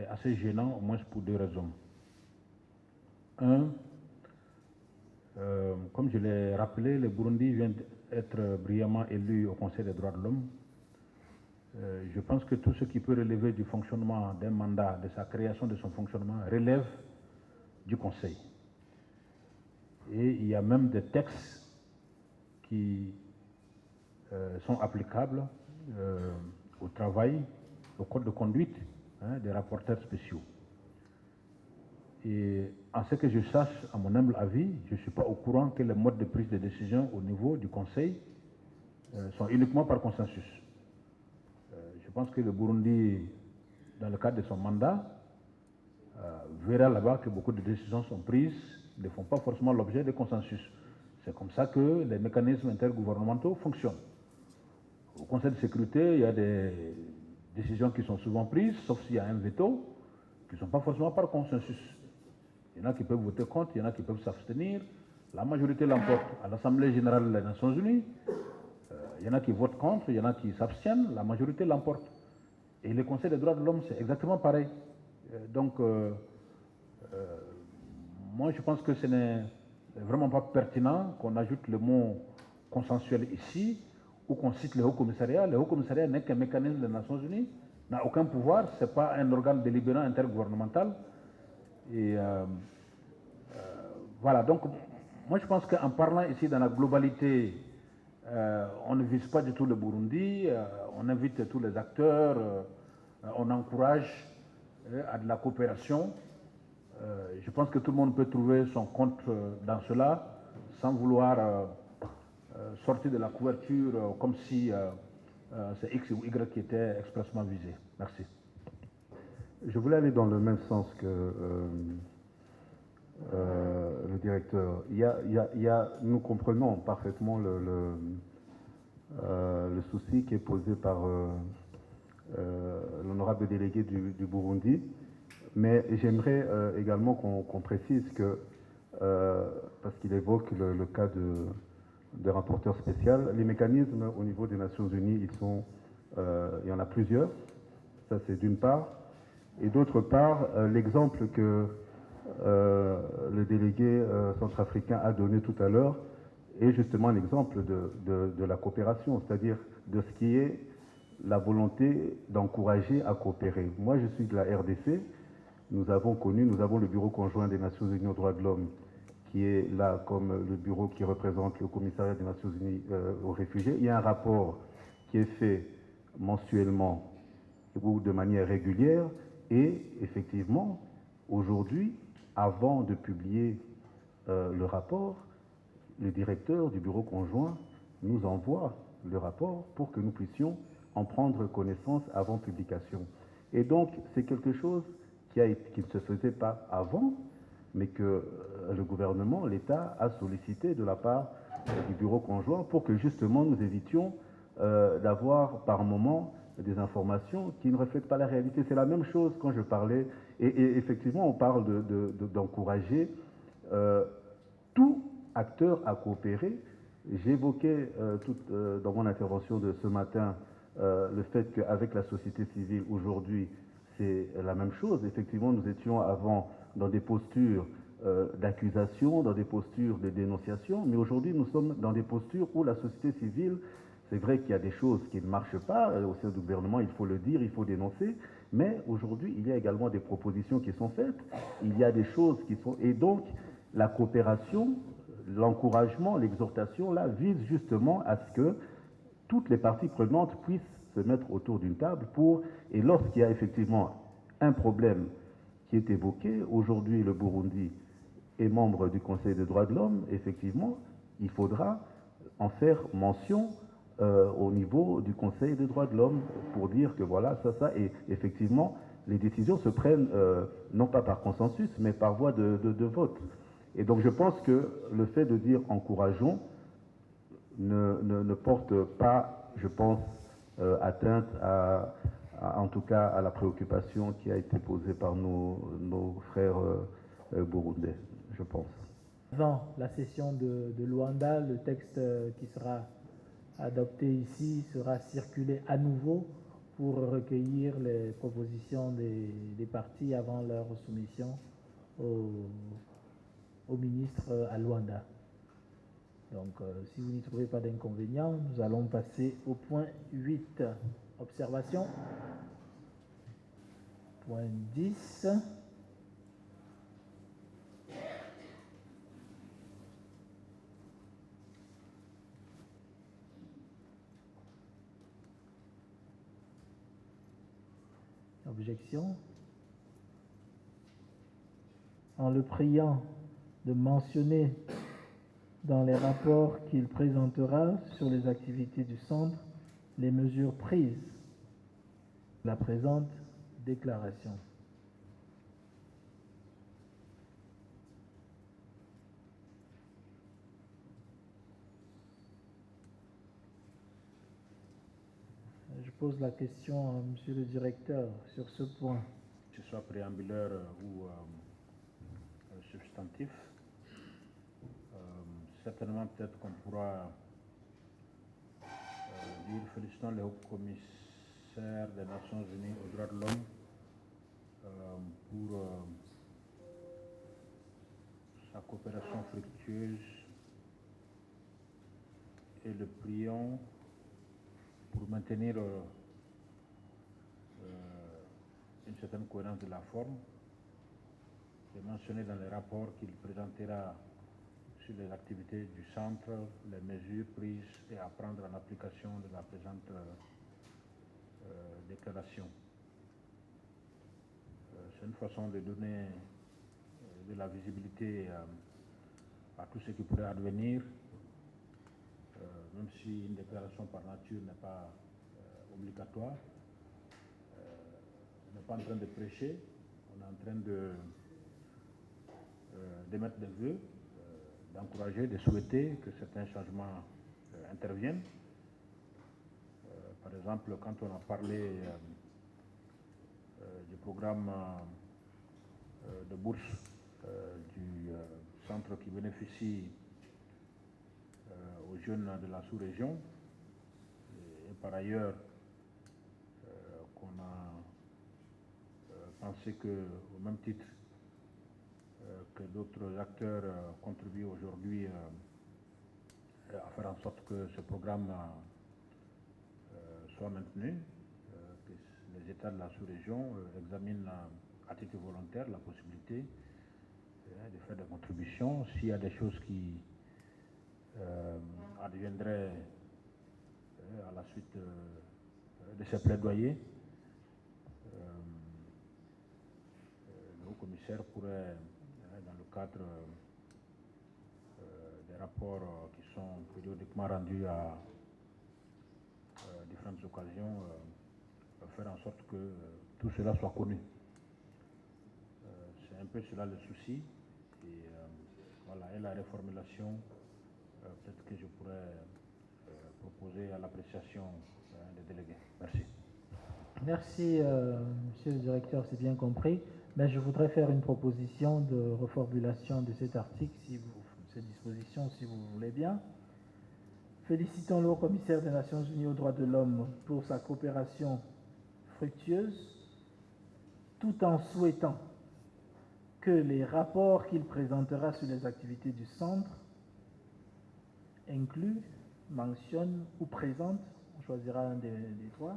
assez gênant, au moins pour 2 raisons. Un, comme je l'ai rappelé, le Burundi vient d'être brillamment élu au Conseil des droits de l'homme. Je pense que tout ce qui peut relever du fonctionnement d'un mandat, de sa création, de son fonctionnement, relève du Conseil. Et il y a même des textes qui sont applicables au travail, au code de conduite des rapporteurs spéciaux. Et en ce que je sache, à mon humble avis, je ne suis pas au courant que les modes de prise de décision au niveau du Conseil sont uniquement par consensus. Je pense que le Burundi, dans le cadre de son mandat, verra là-bas que beaucoup de décisions sont prises, ne font pas forcément l'objet de consensus. C'est comme ça que les mécanismes intergouvernementaux fonctionnent. Au Conseil de sécurité, il y a des décisions qui sont souvent prises, sauf s'il y a un veto, qui ne sont pas forcément par consensus. Il y en a qui peuvent voter contre, il y en a qui peuvent s'abstenir. La majorité l'emporte à l'Assemblée générale des Nations Unies. Il y en a qui votent contre, il y en a qui s'abstiennent, la majorité l'emporte. Et le Conseil des droits de l'homme, c'est exactement pareil. Donc, moi, je pense que ce n'est vraiment pas pertinent qu'on ajoute le mot consensuel ici, ou qu'on cite le Haut Commissariat. Le Haut Commissariat n'est qu'un mécanisme des Nations Unies, n'a aucun pouvoir, ce n'est pas un organe délibérant intergouvernemental. Et voilà, donc moi je pense qu'en parlant ici dans la globalité, on ne vise pas du tout le Burundi, on invite tous les acteurs, on encourage à de la coopération. Je pense que tout le monde peut trouver son compte dans cela, sans vouloir sortir de la couverture comme si c'est X ou Y qui était expressement visé. Merci. Je voulais aller dans le même sens que le directeur. Nous comprenons parfaitement le souci qui est posé par l'honorable délégué du Burundi, mais j'aimerais également qu'on précise que parce qu'il évoque le cas de rapporteur spécial. Les mécanismes au niveau des Nations Unies, il y en a plusieurs. Ça, c'est d'une part. Et d'autre part, l'exemple que le délégué centrafricain a donné tout à l'heure est justement un exemple de la coopération, c'est-à-dire de ce qui est la volonté d'encourager à coopérer. Moi, je suis de la RDC. Nous avons le Bureau conjoint des Nations Unies aux droits de l'homme, qui est là comme le bureau qui représente le commissariat des Nations Unies aux réfugiés. Il y a un rapport qui est fait mensuellement ou de manière régulière. Et effectivement, aujourd'hui, avant de publier le rapport, le directeur du bureau conjoint nous envoie le rapport pour que nous puissions en prendre connaissance avant publication. Et donc, c'est quelque chose qui ne se faisait pas avant, mais que le gouvernement, l'État, a sollicité de la part du bureau conjoint pour que justement nous évitions d'avoir par moment des informations qui ne reflètent pas la réalité. C'est la même chose quand je parlais, et effectivement on parle d'encourager tout acteur à coopérer. J'évoquais dans mon intervention de ce matin le fait qu'avec la société civile aujourd'hui c'est la même chose. Effectivement, nous étions avant dans des postures d'accusation, dans des postures de dénonciation, mais aujourd'hui nous sommes dans des postures où la société civile, c'est vrai qu'il y a des choses qui ne marchent pas au sein du gouvernement, il faut le dire, il faut dénoncer, mais aujourd'hui il y a également des propositions qui sont faites, il y a des choses qui sont... Et donc la coopération, l'encouragement, l'exhortation là vise justement à ce que toutes les parties prenantes puissent se mettre autour d'une table et lorsqu'il y a effectivement un problème qui est évoqué, aujourd'hui le Burundi est membre du Conseil des droits de l'homme, effectivement, il faudra en faire mention au niveau du Conseil des droits de l'homme pour dire que voilà, ça, et effectivement, les décisions se prennent non pas par consensus, mais par voie de vote. Et donc je pense que le fait de dire encourageons ne porte pas, je pense, atteinte en tout cas à la préoccupation qui a été posée par nos frères burundais, je pense. Avant la session de Luanda, le texte qui sera adopté ici sera circulé à nouveau pour recueillir les propositions des partis avant leur soumission au ministre à Luanda. Donc, si vous n'y trouvez pas d'inconvénient, nous allons passer au point 8. Observation. Point 10. Objection. En le priant de mentionner dans les rapports qu'il présentera sur les activités du centre les mesures prises. La présente déclaration. Je pose la question à Monsieur le Directeur sur ce point. Que ce soit préambulaire ou substantif, certainement peut-être qu'on pourra dire félicitons le haut commissaire des Nations Unies aux droits de l'homme pour sa coopération fructueuse et le prions pour maintenir une certaine cohérence de la forme et mentionner dans les rapports qu'il présentera sur les activités du centre, les mesures prises et à prendre en application de la présente déclaration. C'est une façon de donner de la visibilité à tout ce qui pourrait advenir, même si une déclaration par nature n'est pas obligatoire. On n'est pas en train de prêcher, on est en train d'émettre des vœux, d'encourager, de souhaiter que certains changements interviennent. Par exemple, quand on a parlé du programme de bourse du centre qui bénéficie aux jeunes de la sous-région. Et par ailleurs, qu'on a pensé qu'au même titre que d'autres acteurs contribuent aujourd'hui à faire en sorte que ce programme soit maintenu, que les États de la sous-région examinent à titre volontaire la possibilité de faire des contributions. S'il y a des choses qui adviendraient à la suite de ces plaidoyers, le haut-commissaire pourrait, dans le cadre des rapports qui sont périodiquement rendus à différentes occasions, faire en sorte que tout cela soit connu. C'est un peu cela le souci. Et voilà, et la réformulation, peut-être que je pourrais proposer à l'appréciation des délégués. Merci. Merci, monsieur le directeur, c'est bien compris. Mais je voudrais faire une proposition de reformulation de cet article, cette disposition, si vous voulez bien. Félicitons le haut-commissaire des Nations Unies aux droits de l'homme pour sa coopération fructueuse, tout en souhaitant que les rapports qu'il présentera sur les activités du centre incluent, mentionnent ou présentent, on choisira un des trois,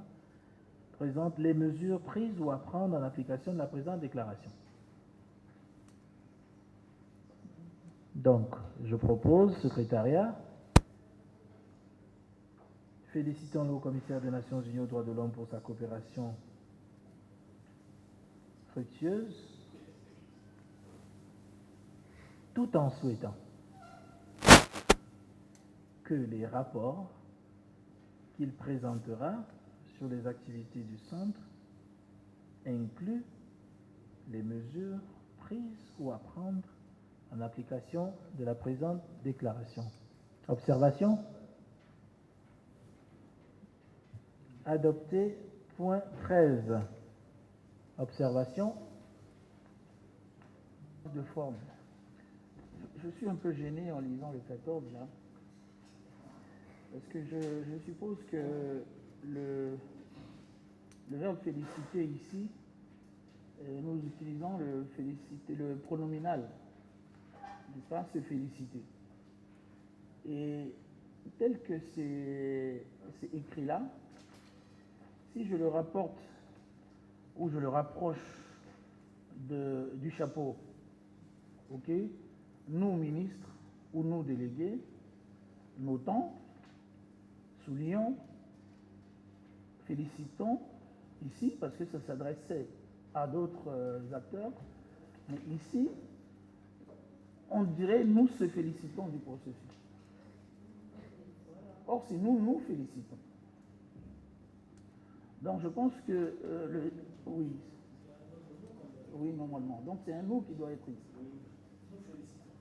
présente les mesures prises ou à prendre en application de la présente déclaration. Donc, je propose, secrétariat, félicitons le haut-commissaire des Nations Unies aux droits de l'homme pour sa coopération fructueuse, tout en souhaitant que les rapports qu'il présentera sur les activités du centre incluent les mesures prises ou à prendre en application de la présente déclaration. Observation? Adopté. Point 13. Observation? De forme. Je suis un peu gêné en lisant le 14 là, parce que je suppose que le verbe féliciter ici, nous utilisons le pronominal, n'est-ce pas, se féliciter. Et tel que c'est écrit là, si je le rapporte ou je le rapproche du chapeau, ok, nous ministres ou nous délégués, notons, soulignons, félicitons ici parce que ça s'adressait à d'autres acteurs, mais ici, on dirait nous se félicitons du processus. Or, c'est nous félicitons. Donc, je pense que oui, normalement. Donc, c'est un nous qui doit être ici.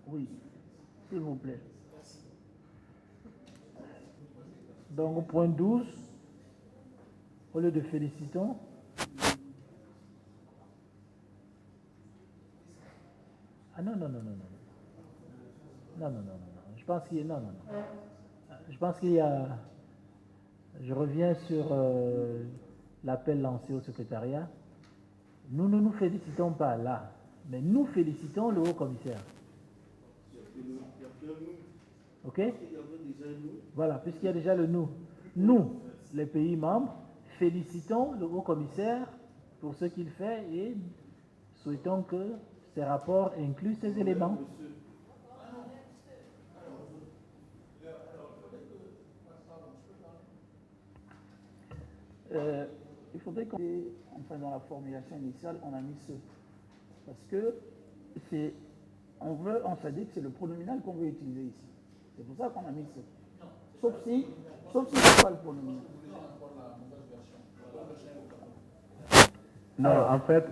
Oui, s'il vous plaît. Donc, au point 12, au lieu de félicitons, ah non. Je pense qu'il y a, non. Je pense qu'il y a, je reviens sur l'appel lancé au secrétariat. Nous ne nous félicitons pas là, mais nous félicitons le haut-commissaire. Ok? Voilà, puisqu'il y a déjà le nous. Nous, les pays membres, félicitons le haut-commissaire pour ce qu'il fait et souhaitons que ces rapports incluent ces éléments. Il faudrait qu'on, enfin dans la formulation initiale, on a mis ce. Parce que on s'est dit que c'est le pronominal qu'on veut utiliser ici. C'est pour ça qu'on a mis ce. Sauf si c'est pas le pronominal. Non, en fait,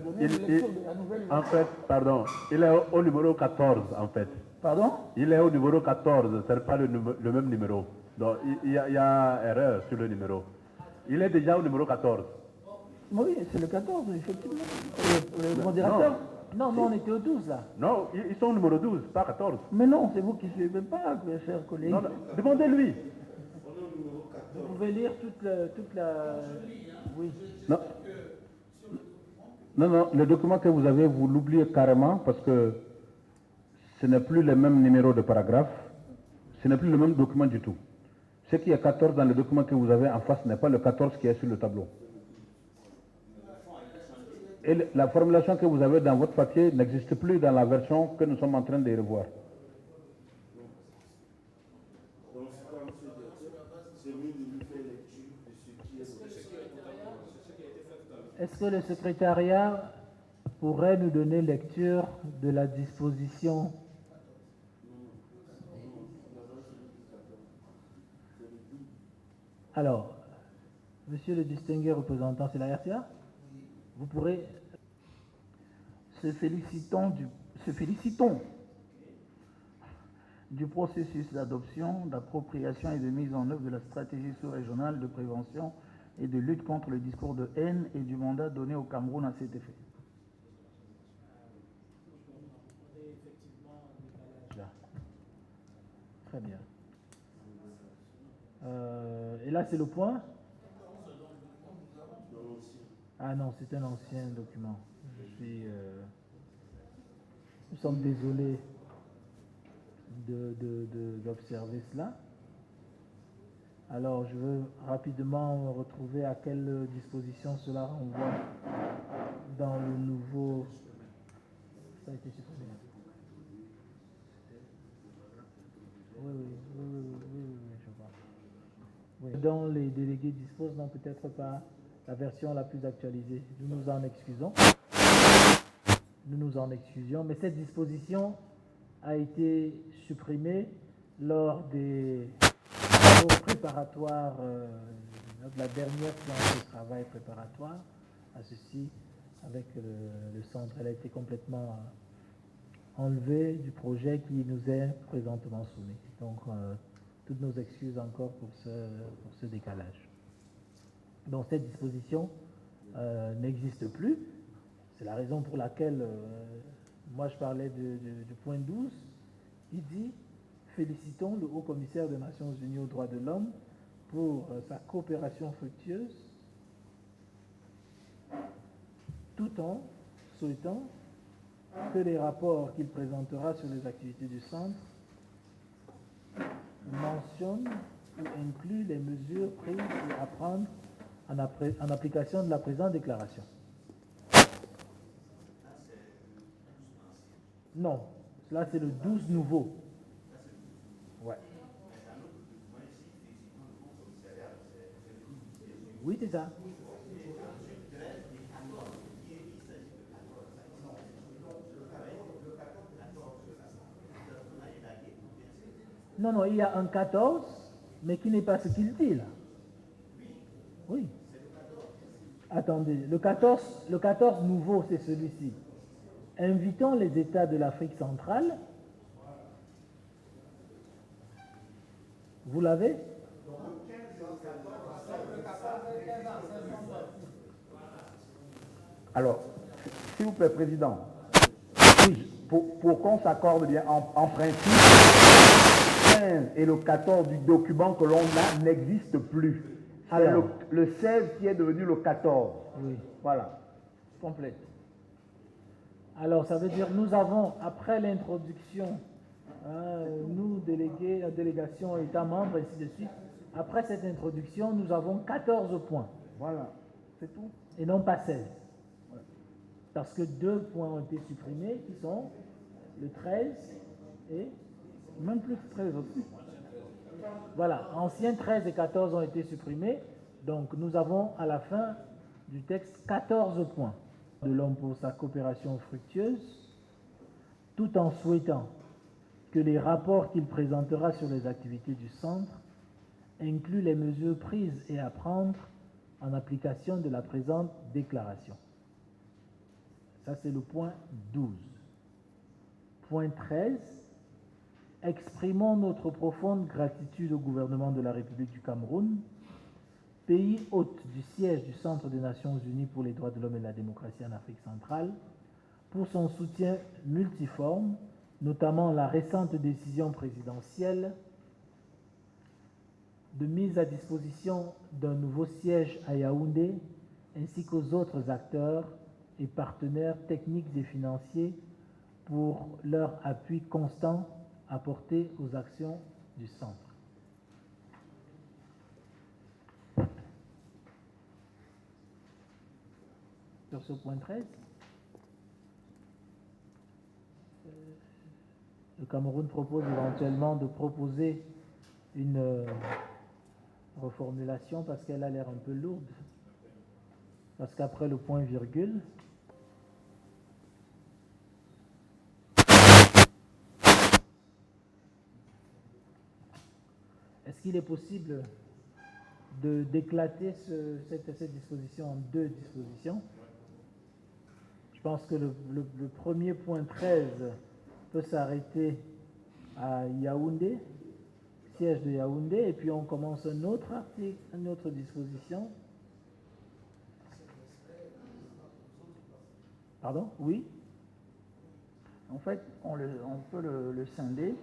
il est au numéro 14, en fait. Pardon? Il est au numéro 14, ce n'est pas le même numéro. Donc, il y a erreur sur le numéro. Il est déjà au numéro 14. Oui, c'est le 14, effectivement. Le modérateur? Non, mais on était au 12 là. Non, ils sont au numéro 12, pas 14. Mais non, c'est vous qui ne suivez pas, mes chers collègues. Non, non, demandez-lui. Vous pouvez lire toute la... Oui. Non. Non, non, le document que vous avez, vous l'oubliez carrément parce que ce n'est plus le même numéro de paragraphe, ce n'est plus le même document du tout. Ce qui est 14 dans le document que vous avez en face n'est pas le 14 qui est sur le tableau. Et la formulation que vous avez dans votre papier n'existe plus dans la version que nous sommes en train de revoir. Est-ce que le secrétariat pourrait nous donner lecture de la disposition ? Alors, monsieur le distingué représentant, c'est la RCA ? Vous pourrez... Se félicitons du processus d'adoption, d'appropriation et de mise en œuvre de la stratégie sous-régionale de prévention et de lutte contre le discours de haine et du mandat donné au Cameroun à cet effet. Très bien. Et là, c'est le point ? Ah non, c'est un ancien document. Nous sommes désolés d'observer cela. Alors, je veux rapidement retrouver à quelle disposition cela renvoie dans le nouveau... Ça a été supprimé. Oui, je vois. Oui. Dont les délégués disposent, non, peut-être pas la version la plus actualisée. Nous nous en excusons. Nous nous en excusions, mais cette disposition a été supprimée lors des travaux préparatoires, lors de la dernière séance de travail préparatoire à ceci avec le centre. Elle a été complètement enlevée du projet qui nous est présentement soumis. Donc, toutes nos excuses encore pour ce décalage. Donc, cette disposition n'existe plus. C'est la raison pour laquelle, moi je parlais du point 12, il dit « Félicitons le haut-commissaire des Nations Unies aux droits de l'homme pour sa coopération fructueuse, tout en souhaitant que les rapports qu'il présentera sur les activités du centre mentionnent ou incluent les mesures prises et à prendre en application de la présente déclaration. » Non, là c'est le 12 nouveau. Ouais. Oui, c'est ça. Non, il y a un 14, mais qui n'est pas ce qu'il dit là. Oui. Attendez, le 14 nouveau, c'est celui-ci. Invitons les États de l'Afrique centrale. Vous l'avez? Alors, s'il vous plaît, Président, oui, pour qu'on s'accorde bien, en principe, le 15 et le 14 du document que l'on a n'existent plus. C'est le 16 qui est devenu le 14. Oui. Voilà. Complète. Alors, ça veut dire nous avons, après l'introduction, nous, délégués, la délégation, États membres, ainsi de suite, après cette introduction, nous avons 14 points. Voilà, c'est tout. Et non pas 16. Ouais. Parce que 2 points ont été supprimés, qui sont le 13 et même plus 13 aussi. Voilà, anciens 13 et 14 ont été supprimés, donc nous avons à la fin du texte 14 points. De l'homme pour sa coopération fructueuse, tout en souhaitant que les rapports qu'il présentera sur les activités du centre incluent les mesures prises et à prendre en application de la présente déclaration. Ça, c'est le point 12. Point 13. Exprimons notre profonde gratitude au gouvernement de la République du Cameroun, pays hôte du siège du Centre des Nations Unies pour les droits de l'homme et la démocratie en Afrique centrale, pour son soutien multiforme, notamment la récente décision présidentielle de mise à disposition d'un nouveau siège à Yaoundé, ainsi qu'aux autres acteurs et partenaires techniques et financiers pour leur appui constant apporté aux actions du centre. Sur ce point 13, le Cameroun propose éventuellement de proposer une reformulation parce qu'elle a l'air un peu lourde. Parce qu'après le point virgule, est-ce qu'il est possible d'éclater cette disposition en deux dispositions? Je pense que le premier point 13 peut s'arrêter à Yaoundé, siège de Yaoundé, et puis on commence un autre article, une autre disposition. Pardon? Oui? En fait, on peut le scinder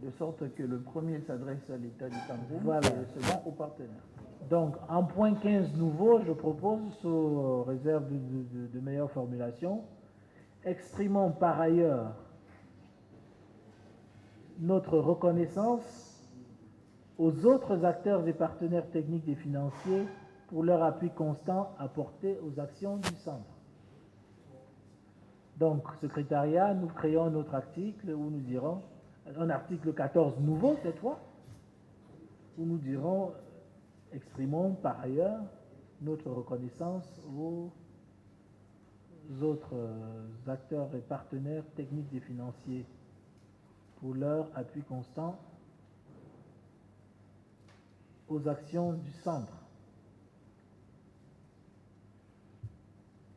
de sorte que le premier s'adresse à l'État du Cameroun Voilà. et le second aux partenaires. Donc, en point 15 nouveau, je propose, sous réserve de meilleure formulation, exprimons par ailleurs notre reconnaissance aux autres acteurs et partenaires techniques et financiers pour leur appui constant apporté aux actions du centre. Donc, secrétariat, nous créons un autre article où nous dirons, un article 14 nouveau cette fois, où nous dirons, exprimons par ailleurs notre reconnaissance aux autres acteurs et partenaires techniques et financiers pour leur appui constant aux actions du centre.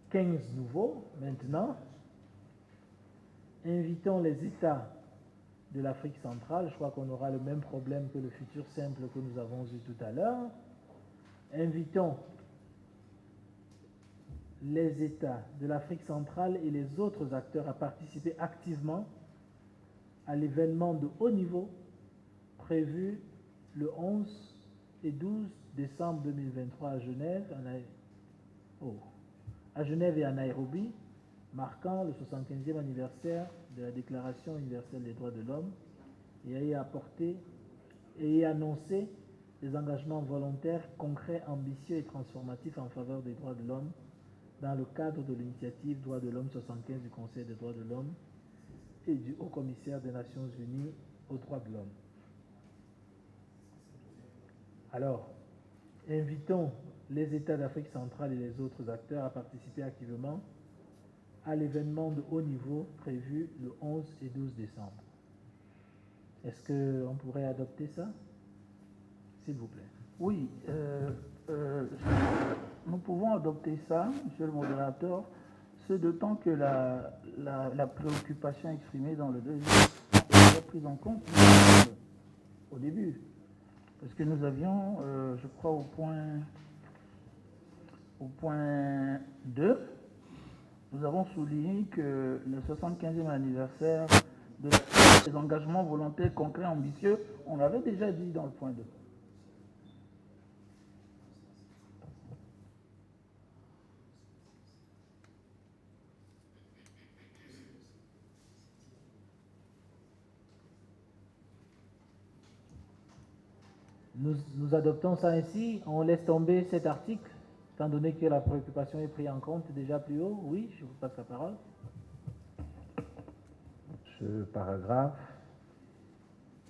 15 nouveaux maintenant. Invitons les États de l'Afrique centrale, je crois qu'on aura le même problème que le futur simple que nous avons eu tout à l'heure. Invitons les États de l'Afrique centrale et les autres acteurs à participer activement à l'événement de haut niveau prévu le 11 et 12 décembre 2023 à Genève, à Genève et à Nairobi, marquant le 75e anniversaire de la Déclaration universelle des droits de l'homme et annoncé des engagements volontaires, concrets, ambitieux et transformatifs en faveur des droits de l'homme dans le cadre de l'initiative Droits de l'homme 75 du Conseil des droits de l'homme et du Haut-Commissaire des Nations Unies aux droits de l'homme. Alors, invitons les États d'Afrique centrale et les autres acteurs à participer activement à l'événement de haut niveau prévu le 11 et 12 décembre. Est-ce qu'on pourrait adopter ça? S'il vous plaît. Oui, nous pouvons adopter ça, monsieur le modérateur, ce d'autant que la préoccupation exprimée dans le deuxième est prise en compte au début. Parce que nous avions, je crois, au point 2, nous avons souligné que le 75e anniversaire des engagements volontaires concrets ambitieux, on l'avait déjà dit dans le point 2. Nous adoptons ça ainsi, on laisse tomber cet article, étant donné que la préoccupation est prise en compte déjà plus haut. Oui, je vous passe la parole. Ce paragraphe,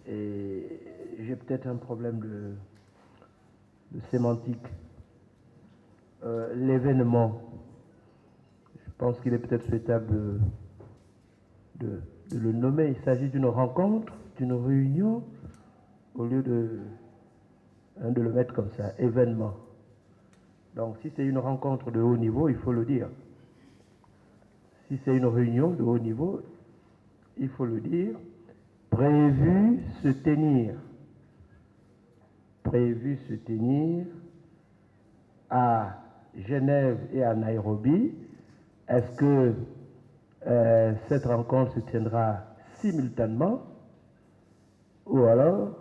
et j'ai peut-être un problème de sémantique. L'événement, je pense qu'il est peut-être souhaitable de le nommer. Il s'agit d'une rencontre, d'une réunion, au lieu de le mettre comme ça, événement. Donc si c'est une rencontre de haut niveau, il faut le dire. Si c'est une réunion de haut niveau, il faut le dire. Prévu se tenir à Genève et à Nairobi. Est-ce que Cette rencontre se tiendra simultanément ou alors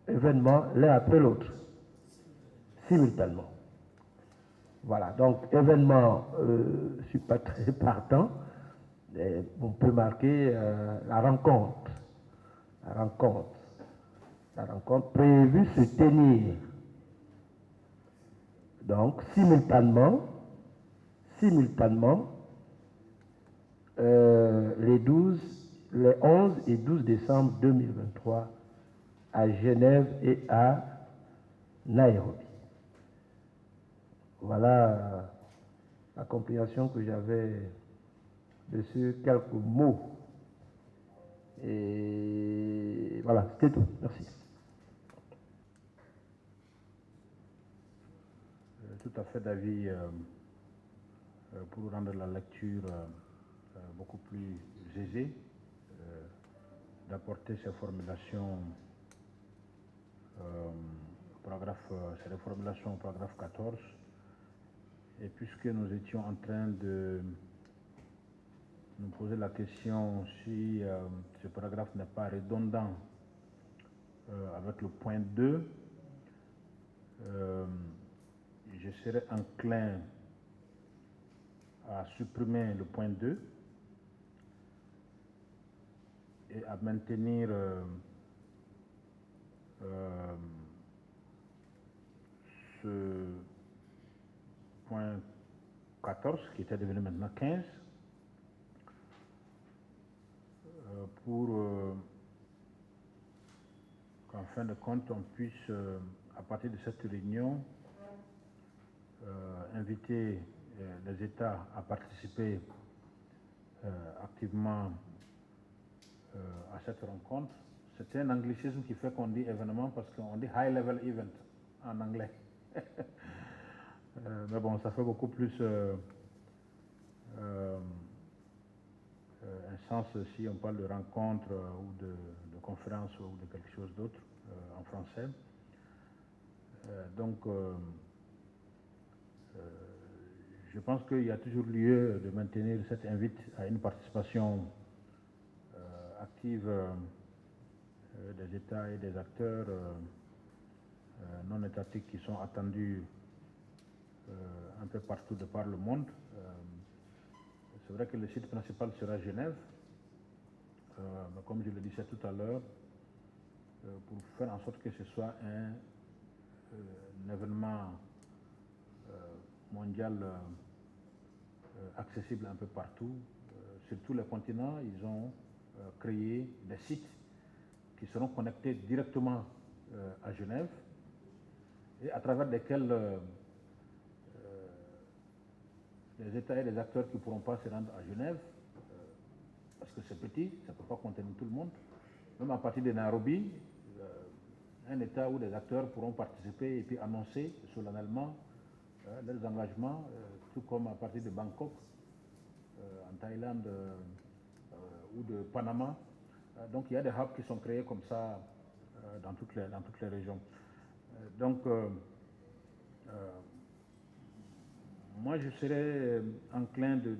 événement l'un après l'autre, simultanément. Voilà, donc événement, je ne suis pas très partant, mais on peut marquer la rencontre prévue se tenir. Donc, simultanément, les 11 et 12 décembre 2023 à Genève et à Nairobi. Voilà la compréhension que j'avais de ces quelques mots. Et voilà, c'était tout. Merci. Tout à fait d'avis pour rendre la lecture beaucoup plus aisée, d'apporter ces formulations c'est les formulations au paragraphe 14. Et puisque nous étions en train de nous poser la question si ce paragraphe n'est pas redondant avec le point 2, je serais enclin à supprimer le point 2 et à maintenir ce point 14 qui était devenu maintenant 15 pour qu'en fin de compte on puisse à partir de cette réunion inviter les États à participer activement à cette rencontre. C'est un anglicisme qui fait qu'on dit événement parce qu'on dit high level event en anglais. Mais bon, ça fait beaucoup plus un sens si on parle de rencontre ou de conférence ou de quelque chose d'autre en français. Donc, je pense qu'il y a toujours lieu de maintenir cette invite à une participation active des États et des acteurs non étatiques qui sont attendus un peu partout de par le monde. C'est vrai que le site principal sera Genève, mais comme je le disais tout à l'heure, pour faire en sorte que ce soit un événement mondial accessible un peu partout, sur tous les continents, ils ont créé des sites qui seront connectés directement à Genève et à travers lesquels les États et les acteurs qui ne pourront pas se rendre à Genève, parce que c'est petit, ça ne peut pas contenir tout le monde, même à partir de Nairobi, un État où des acteurs pourront participer et puis annoncer solennellement leurs engagements, tout comme à partir de Bangkok, en Thaïlande ou de Panama. Donc il y a des hubs qui sont créés comme ça dans toutes les régions. Donc moi je serais enclin de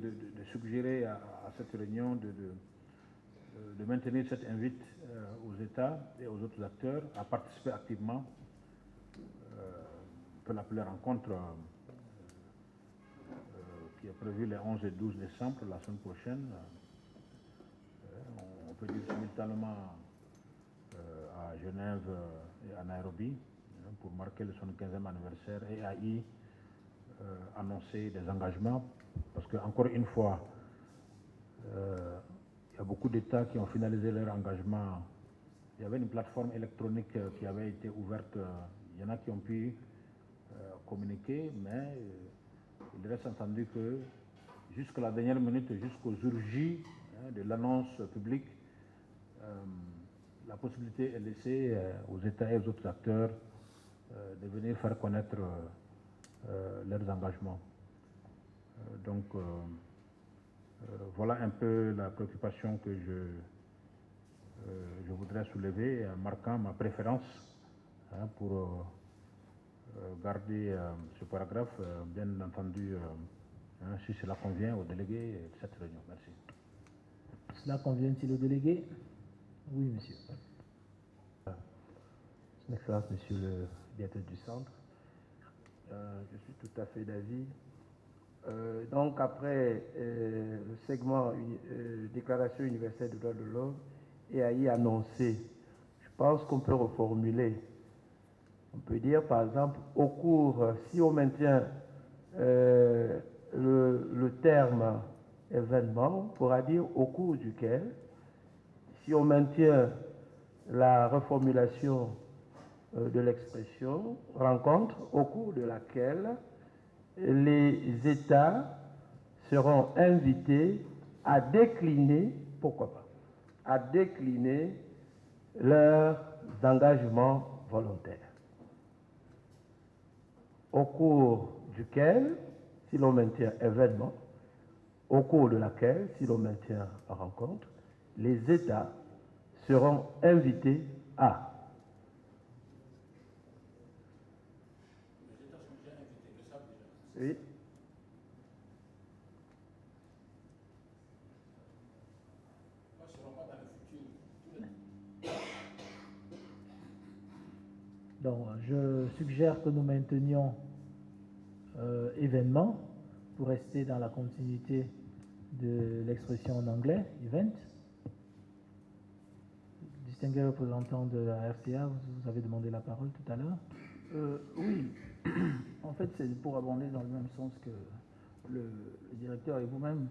suggérer à cette réunion de maintenir cette invite aux États et aux autres acteurs à participer activement. On peut l'appeler rencontre qui est prévue les 11 et 12 décembre, la semaine prochaine. On peut dire simultanément à Genève et à Nairobi pour marquer le 75e anniversaire et à y annoncer des engagements. Parce que, encore une fois, il y a beaucoup d'États qui ont finalisé leur engagement. Il y avait une plateforme électronique qui avait été ouverte. Il y en a qui ont pu communiquer, mais il reste entendu que jusqu'à la dernière minute, jusqu'au jour J de l'annonce publique, la possibilité est laissée aux États et aux autres acteurs de venir faire connaître leurs engagements. Donc, voilà un peu la préoccupation que je voudrais soulever, marquant ma préférence pour garder ce paragraphe, bien entendu, si cela convient au délégué de cette réunion. Merci. Cela convient-il au délégué? Oui, monsieur. Son Excellence, Monsieur le directeur du centre, je suis tout à fait d'avis. Donc, après le segment Déclaration universelle des droits de l'homme et à y annoncer, je pense qu'on peut reformuler. On peut dire, par exemple, au cours, si on maintient le terme événement, on pourra dire au cours duquel, si on maintient la reformulation de l'expression rencontre au cours de laquelle les États seront invités à décliner, pourquoi pas, à décliner leurs engagements volontaires. Au cours duquel, si l'on maintient événement, au cours de laquelle, si l'on maintient rencontre, les États seront invités à. Oui. Donc, je suggère que nous maintenions événement pour rester dans la continuité de l'expression en anglais, event. Distingué représentant de la RCA, vous avez demandé la parole tout à l'heure. Oui, en fait, c'est pour abonder dans le même sens que le directeur et vous-même.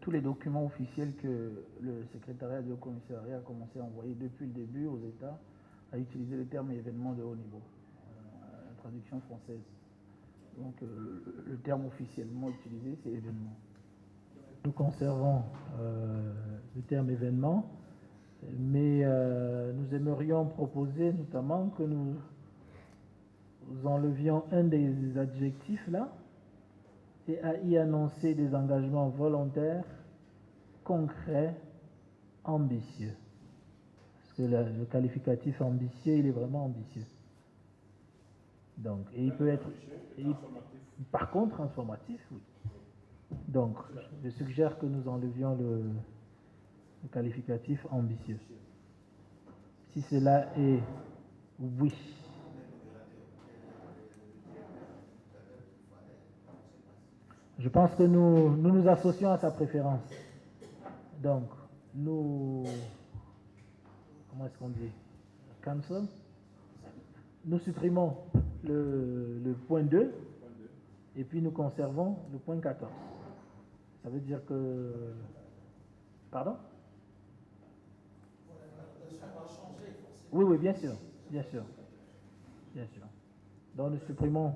Tous les documents officiels que le secrétariat du Haut-Commissariat a commencé à envoyer depuis le début aux États a utilisé le terme événement de haut niveau, la traduction française. Donc le terme officiellement utilisé, c'est événement. Nous conservons le terme événement, mais nous aimerions proposer notamment que nous enlevions un des adjectifs là et à y annoncer des engagements volontaires, concrets, ambitieux. Parce que le qualificatif ambitieux, il est vraiment ambitieux. Donc, et il peut être... par contre, transformatif, oui. Donc, je suggère que nous enlevions le qualificatif ambitieux. Si cela est oui. Je pense que nous associons à sa préférence. Donc, nous... Comment est-ce qu'on dit? Cancel. Nous supprimons le point 2 et puis nous conservons le point 14. Ça veut dire que... Pardon? Oui, oui, bien sûr. Bien sûr. Bien sûr. Donc nous supprimons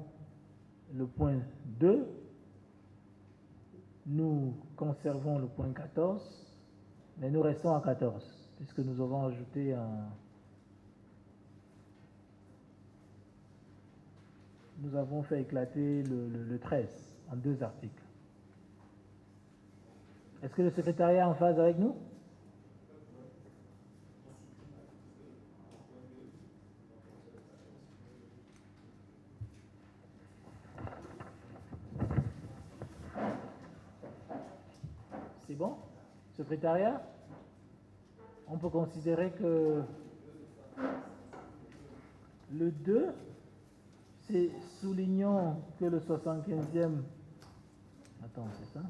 le point 2. Nous conservons le point 14, mais nous restons à 14, puisque nous avons ajouté nous avons fait éclater le 13 en 2 articles. Est-ce que le secrétariat est en phase avec nous? C'est bon? Secrétariat? On peut considérer que le 2, c'est soulignons que le 75e... Attends, c'est ça?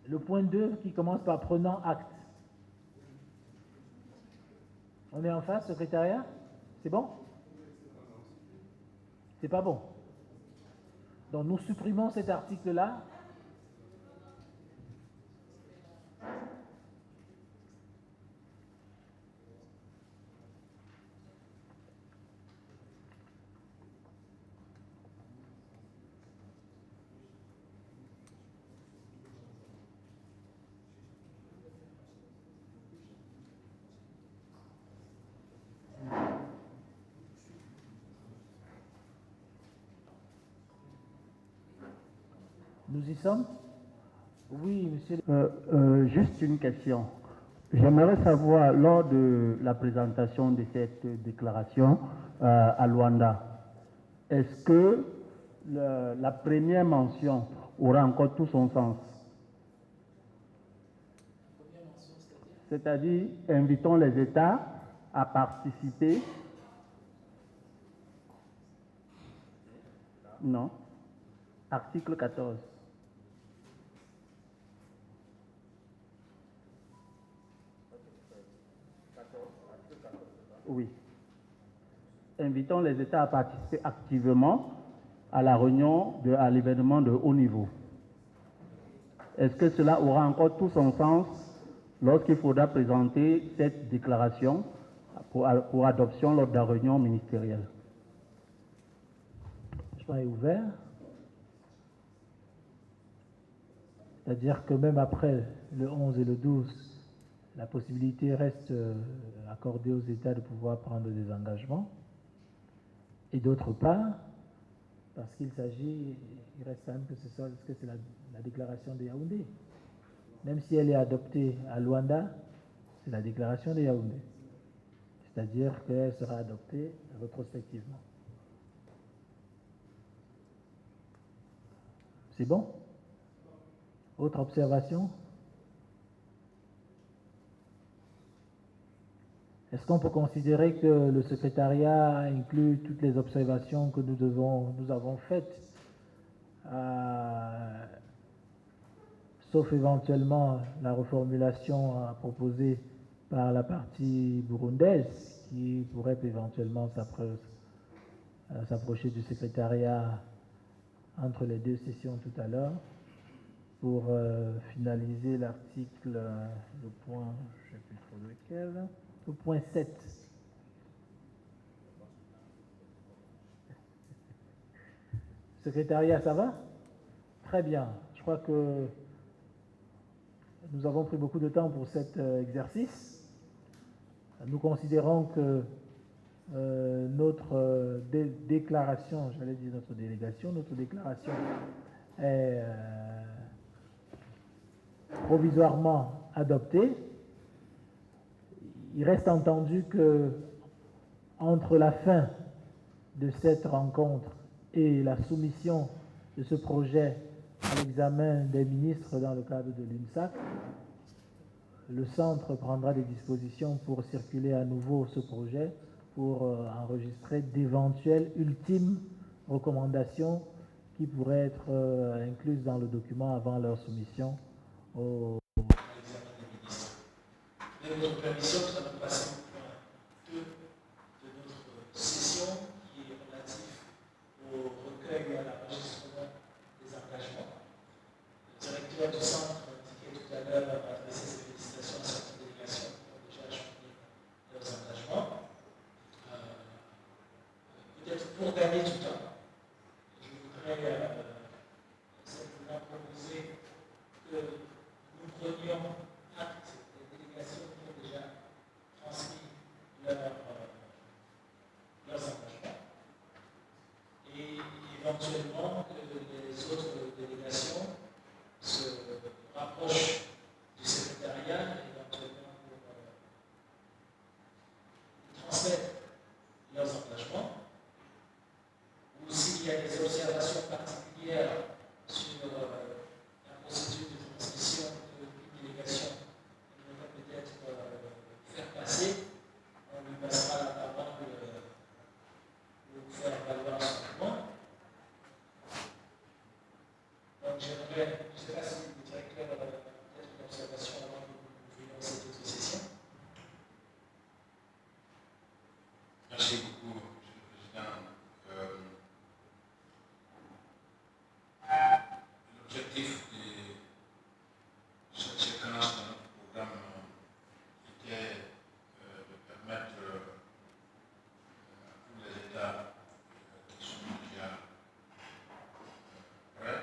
Le point 2 qui commence par prenant acte. On est en face, secrétariat? C'est bon? C'est pas bon. Donc nous supprimons cet article-là. Nous y sommes? Oui, monsieur. Juste une question. J'aimerais savoir, lors de la présentation de cette déclaration à Luanda, est-ce que la première mention aura encore tout son sens? C'est-à-dire, invitons les États à participer. Non. Article 14. Oui. Invitons les États à participer activement à la réunion, à l'événement de haut niveau. Est-ce que cela aura encore tout son sens lorsqu'il faudra présenter cette déclaration pour adoption lors de la réunion ministérielle? Le choix est ouvert. C'est-à-dire que même après le 11 et le 12, la possibilité reste accordée aux États de pouvoir prendre des engagements. Et d'autre part, parce qu'il reste quand même que c'est la déclaration de Yaoundé. Même si elle est adoptée à Luanda, c'est la déclaration de Yaoundé. C'est-à-dire qu'elle sera adoptée rétrospectivement. C'est bon? Autre observation? Est-ce qu'on peut considérer que le secrétariat inclut toutes les observations que nous avons faites, sauf éventuellement la reformulation proposée par la partie burundaise, qui pourrait éventuellement s'approcher du secrétariat entre les deux sessions tout à l'heure, pour finaliser l'article, le point, je ne sais plus trop lequel, le point 7. Secrétariat, ça va? Très bien. Je crois que nous avons pris beaucoup de temps pour cet exercice. Nous considérons que notre déclaration, j'allais dire notre délégation, notre déclaration est provisoirement adoptée. Il reste entendu que entre la fin de cette rencontre et la soumission de ce projet à l'examen des ministres dans le cadre de l'UNSAC, le centre prendra des dispositions pour circuler à nouveau ce projet, pour enregistrer d'éventuelles ultimes recommandations qui pourraient être incluses dans le document avant leur soumission au l'examen des ministres. Mais votre permission, nous allons passer au point 2 de notre session qui est relatif au recueil et à l'enregistrement des engagements. Le directeur du centre indiquait tout à l'heure adresser ses félicitations à certaines délégations qui ont déjà acheminé leurs engagements. Peut-être pour gagner du temps, je voudrais simplement proposer que nous prenions acte des délégations qui ont déjà transmis leurs engagements et éventuellement que les autres délégations se rapprochent du secrétariat éventuellement pour transmettre leurs engagements, ou s'il y a des observations particulières sur la procédure de transmission d'une délégation, on devrait peut-être faire passer, on lui passera la parole pour faire valoir son point. Donc j'aimerais, je ne sais pas si le directeur a peut-être une observation avant que nous ouvrions cette autre session. Merci beaucoup, Monsieur le Président. L'objectif de cette séquence dans notre programme était de permettre à tous les États qui sont déjà prêts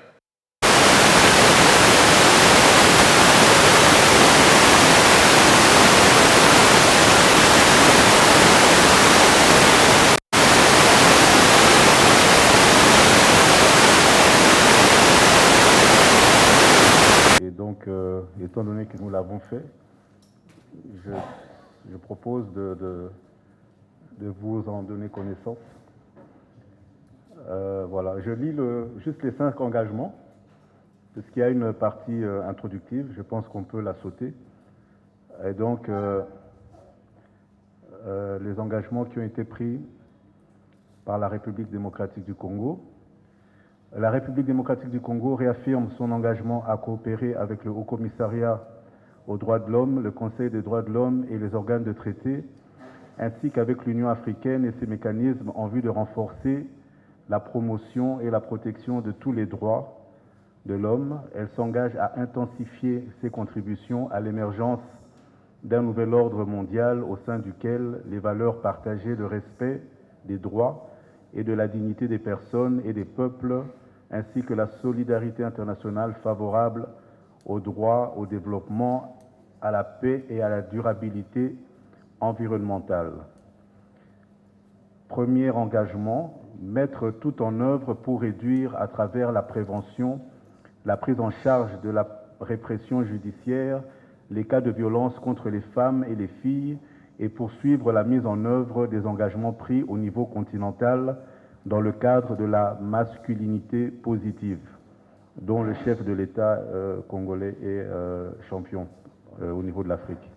étant donné que nous l'avons fait, je propose de vous en donner connaissance. Voilà, je lis juste les 5 engagements, parce qu'il y a une partie introductive, je pense qu'on peut la sauter. Et donc, les engagements qui ont été pris par la République démocratique du Congo. La République démocratique du Congo réaffirme son engagement à coopérer avec le Haut-Commissariat aux droits de l'homme, le Conseil des droits de l'homme et les organes de traité, ainsi qu'avec l'Union africaine et ses mécanismes en vue de renforcer la promotion et la protection de tous les droits de l'homme. Elle s'engage à intensifier ses contributions à l'émergence d'un nouvel ordre mondial au sein duquel les valeurs partagées de respect des droits et de la dignité des personnes et des peuples, ainsi que la solidarité internationale favorable au droit, au développement, à la paix et à la durabilité environnementale. Premier engagement, mettre tout en œuvre pour réduire à travers la prévention, la prise en charge de la répression judiciaire, les cas de violence contre les femmes et les filles et poursuivre la mise en œuvre des engagements pris au niveau continental dans le cadre de la masculinité positive, dont le chef de l'État congolais est champion au niveau de l'Afrique.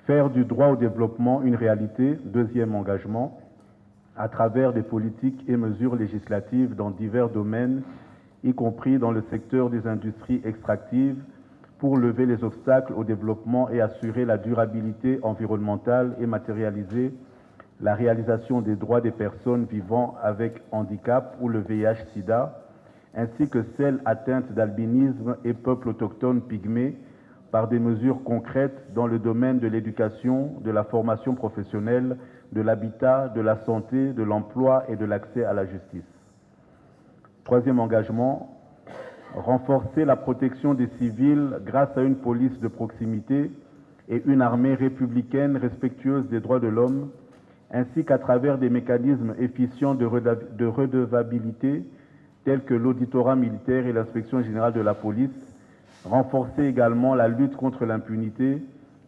Faire du droit au développement une réalité, deuxième engagement, à travers des politiques et mesures législatives dans divers domaines, y compris dans le secteur des industries extractives, pour lever les obstacles au développement et assurer la durabilité environnementale et matérialiser la réalisation des droits des personnes vivant avec handicap ou le VIH-Sida, ainsi que celles atteintes d'albinisme et peuples autochtones pygmées par des mesures concrètes dans le domaine de l'éducation, de la formation professionnelle, de l'habitat, de la santé, de l'emploi et de l'accès à la justice. Troisième engagement, renforcer la protection des civils grâce à une police de proximité et une armée républicaine respectueuse des droits de l'homme, ainsi qu'à travers des mécanismes efficients de redevabilité tels que l'auditorat militaire et l'inspection générale de la police, renforcer également la lutte contre l'impunité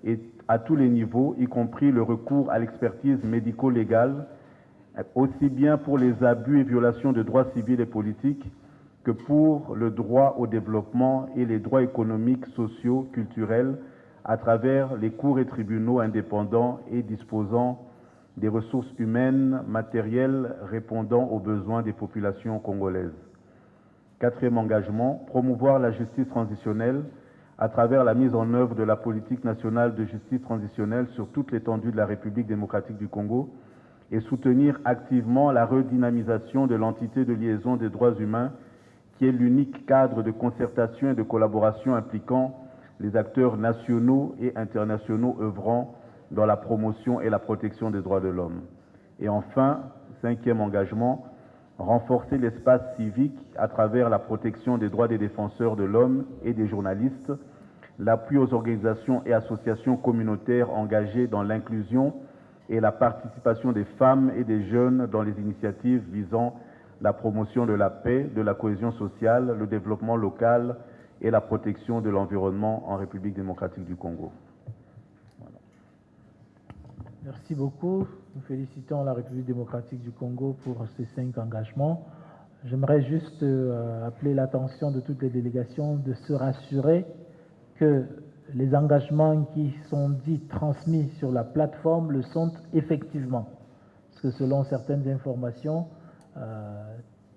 et à tous les niveaux, y compris le recours à l'expertise médico-légale, aussi bien pour les abus et violations de droits civils et politiques que pour le droit au développement et les droits économiques, sociaux, culturels, à travers les cours et tribunaux indépendants et disposant des ressources humaines, matérielles, répondant aux besoins des populations congolaises. Quatrième engagement, promouvoir la justice transitionnelle à travers la mise en œuvre de la politique nationale de justice transitionnelle sur toute l'étendue de la République démocratique du Congo et soutenir activement la redynamisation de l'entité de liaison des droits humains qui est l'unique cadre de concertation et de collaboration impliquant les acteurs nationaux et internationaux œuvrant dans la promotion et la protection des droits de l'homme. Et enfin, cinquième engagement, renforcer l'espace civique à travers la protection des droits des défenseurs de l'homme et des journalistes, l'appui aux organisations et associations communautaires engagées dans l'inclusion et la participation des femmes et des jeunes dans les initiatives visant la promotion de la paix, de la cohésion sociale, le développement local et la protection de l'environnement en République démocratique du Congo. Voilà. Merci beaucoup. Nous félicitons la République démocratique du Congo pour ces 5 engagements. J'aimerais juste appeler l'attention de toutes les délégations de se rassurer que les engagements qui sont dits transmis sur la plateforme le sont effectivement. Parce que selon certaines informations,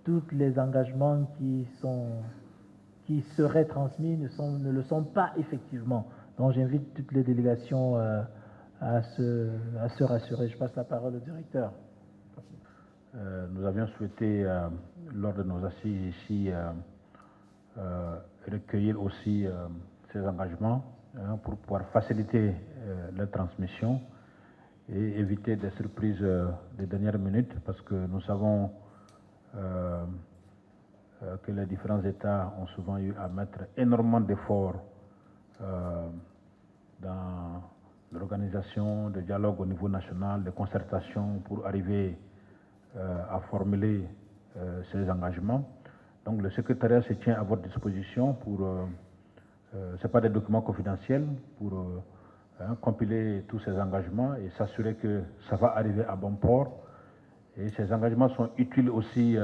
tous les engagements qui seraient transmis ne le sont pas effectivement. Donc j'invite toutes les délégations à se rassurer. Je passe la parole au directeur. Nous avions souhaité, lors de nos assises ici, recueillir aussi ces engagements pour pouvoir faciliter leur transmission et éviter des surprises de dernière minute, parce que nous savons que les différents États ont souvent eu à mettre énormément d'efforts dans l'organisation de dialogue au niveau national, de concertation pour arriver à formuler ces engagements. Donc le secrétariat se tient à votre disposition pour Ce n'est pas des documents confidentiels pour compiler tous ces engagements et s'assurer que ça va arriver à bon port. Et ces engagements sont utiles aussi,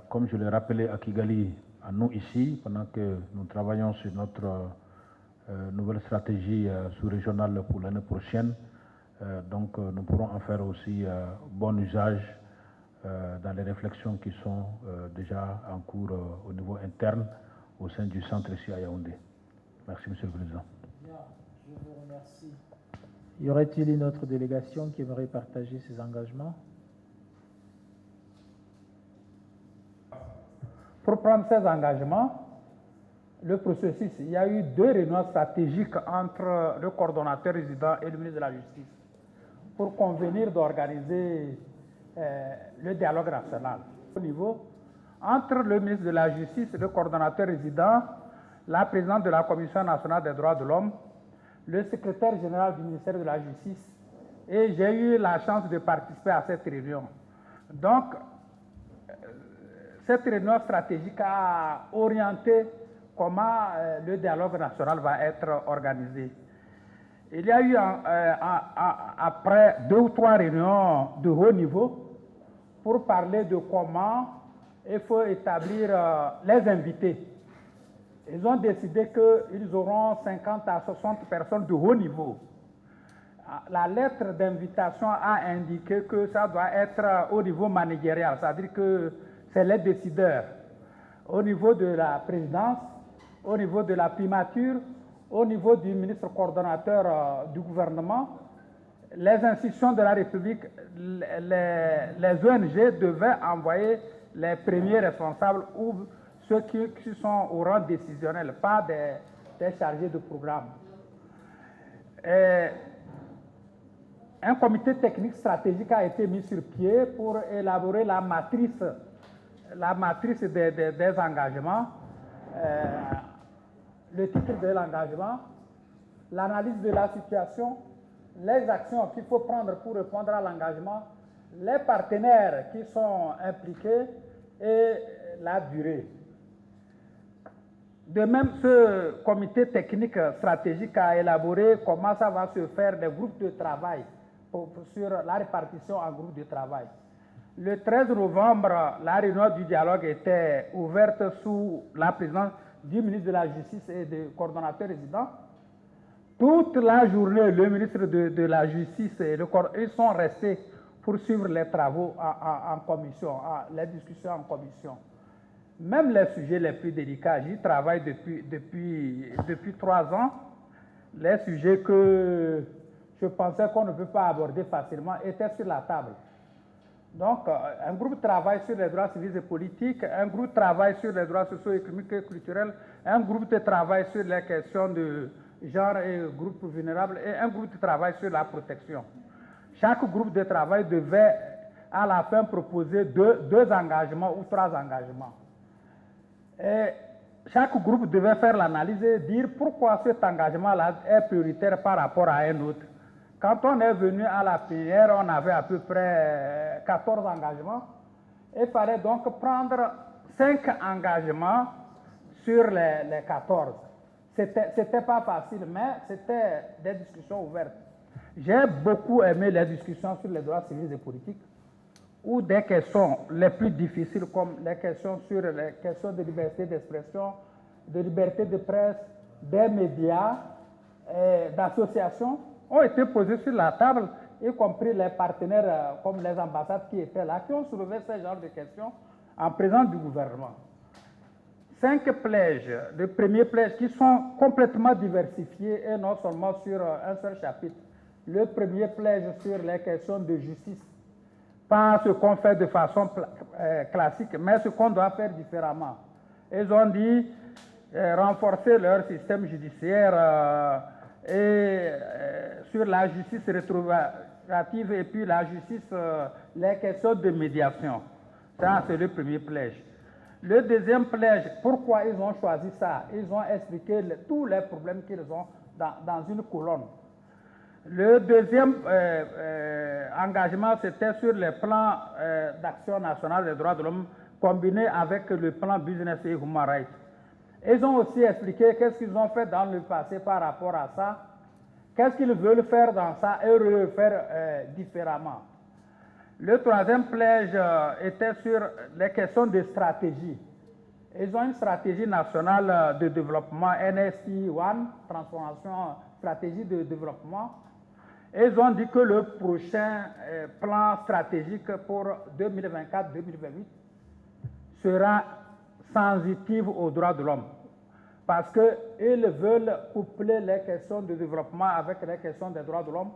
comme je l'ai rappelé à Kigali, à nous ici, pendant que nous travaillons sur notre nouvelle stratégie sous-régionale pour l'année prochaine. Donc nous pourrons en faire aussi bon usage dans les réflexions qui sont déjà en cours au niveau interne au sein du centre ici à Yaoundé. Merci, Monsieur le Président. Bien, je vous remercie. Y aurait-il une autre délégation qui aimerait partager ses engagements? Pour prendre ces engagements, le processus, il y a eu 2 réunions stratégiques entre le coordonnateur résident et le ministre de la Justice pour convenir d'organiser le dialogue national. Au niveau, entre le ministre de la Justice, le coordonnateur résident, la présidente de la Commission nationale des droits de l'homme, le secrétaire général du ministère de la Justice, et j'ai eu la chance de participer à cette réunion. Donc, cette réunion stratégique a orienté comment le dialogue national va être organisé. Il y a eu, après 2 ou 3 réunions de haut niveau, pour parler de comment il faut établir les invités. Ils ont décidé qu'ils auront 50 à 60 personnes de haut niveau. La lettre d'invitation a indiqué que ça doit être au niveau managérial, c'est-à-dire que c'est les décideurs, au niveau de la présidence, au niveau de la primature, au niveau du ministre coordonnateur du gouvernement, les institutions de la République, les ONG devaient envoyer les premiers responsables ou ceux qui sont au rang décisionnel, pas des chargés de programme. Un comité technique stratégique a été mis sur pied pour élaborer la matrice des engagements, le titre de l'engagement, l'analyse de la situation, les actions qu'il faut prendre pour répondre à l'engagement, les partenaires qui sont impliqués et la durée. De même, ce comité technique stratégique a élaboré comment ça va se faire des groupes de travail sur la répartition en groupes de travail. Le 13 novembre, la réunion du dialogue était ouverte sous la présidence du ministre de la Justice et du coordonnateur résident. Toute la journée, le ministre de la Justice et ils sont restés pour suivre les travaux en commission, les discussions en commission. Même les sujets les plus délicats, j'y travaille depuis 3 ans. Les sujets que je pensais qu'on ne peut pas aborder facilement étaient sur la table. Donc, un groupe travaille sur les droits civils et politiques, un groupe travaille sur les droits socio-économiques et culturels, un groupe travaille sur les questions de genre et groupes vulnérables, et un groupe travaille sur la protection. Chaque groupe de travail devait, à la fin, proposer 2 engagements ou 3 engagements. Et chaque groupe devait faire l'analyse et dire pourquoi cet engagement-là est prioritaire par rapport à un autre. Quand on est venu à la plénière, on avait à peu près 14 engagements. Il fallait donc prendre 5 engagements sur les 14. C'était pas facile, mais c'était des discussions ouvertes. J'ai beaucoup aimé les discussions sur les droits civils et politiques, ou des questions les plus difficiles, comme les questions sur les questions de liberté d'expression, de liberté de presse, des médias, d'associations, ont été posées sur la table, y compris les partenaires comme les ambassades qui étaient là, qui ont soulevé ce genre de questions en présence du gouvernement. 5 plaiges, le premier plaige, qui sont complètement diversifiés et non seulement sur un seul chapitre. Le premier plaige sur les questions de justice, pas ce qu'on fait de façon classique, mais ce qu'on doit faire différemment. Ils ont dit renforcer leur système judiciaire et sur la justice rétroactive et puis la justice, les questions de médiation. Ça, c'est le premier plaige. Le deuxième plaige, pourquoi ils ont choisi ça? Ils ont expliqué tous les problèmes qu'ils ont dans une colonne. Le deuxième engagement, c'était sur le plan d'action nationale des droits de l'homme combiné avec le plan business et human rights. Ils ont aussi expliqué qu'est-ce qu'ils ont fait dans le passé par rapport à ça, qu'est-ce qu'ils veulent faire dans ça et le faire différemment. Le troisième pledge était sur les questions de stratégie. Ils ont une stratégie nationale de développement, NST1, transformation, stratégie de développement. Ils ont dit que le prochain plan stratégique pour 2024-2028 sera sensitif aux droits de l'homme. Parce qu'ils veulent coupler les questions de développement avec les questions des droits de l'homme.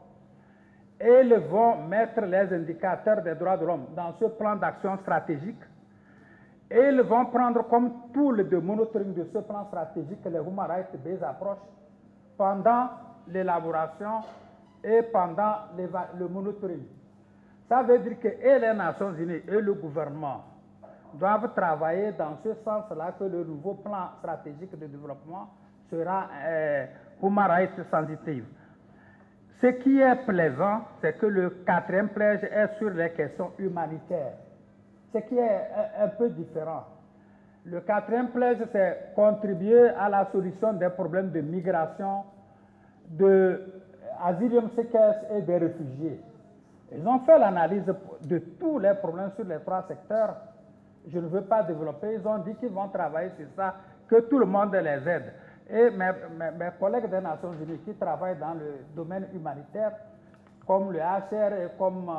Et ils vont mettre les indicateurs des droits de l'homme dans ce plan d'action stratégique. Et ils vont prendre comme tool de monitoring de ce plan stratégique les Human Rights Based Approach pendant l'élaboration et pendant le monitoring. Ça veut dire que et les Nations Unies et le gouvernement doivent travailler dans ce sens-là que le nouveau plan stratégique de développement sera Human Rights sensitive. Ce qui est plaisant, c'est que le quatrième pledge est sur les questions humanitaires. Ce qui est un peu différent. Le quatrième pledge, c'est contribuer à la solution des problèmes de migration, d'asylum seekers et des réfugiés. Ils ont fait l'analyse de tous les problèmes sur les trois secteurs. Je ne veux pas développer. Ils ont dit qu'ils vont travailler sur ça, que tout le monde les aide. Et mes collègues des Nations Unies qui travaillent dans le domaine humanitaire, comme le HR et comme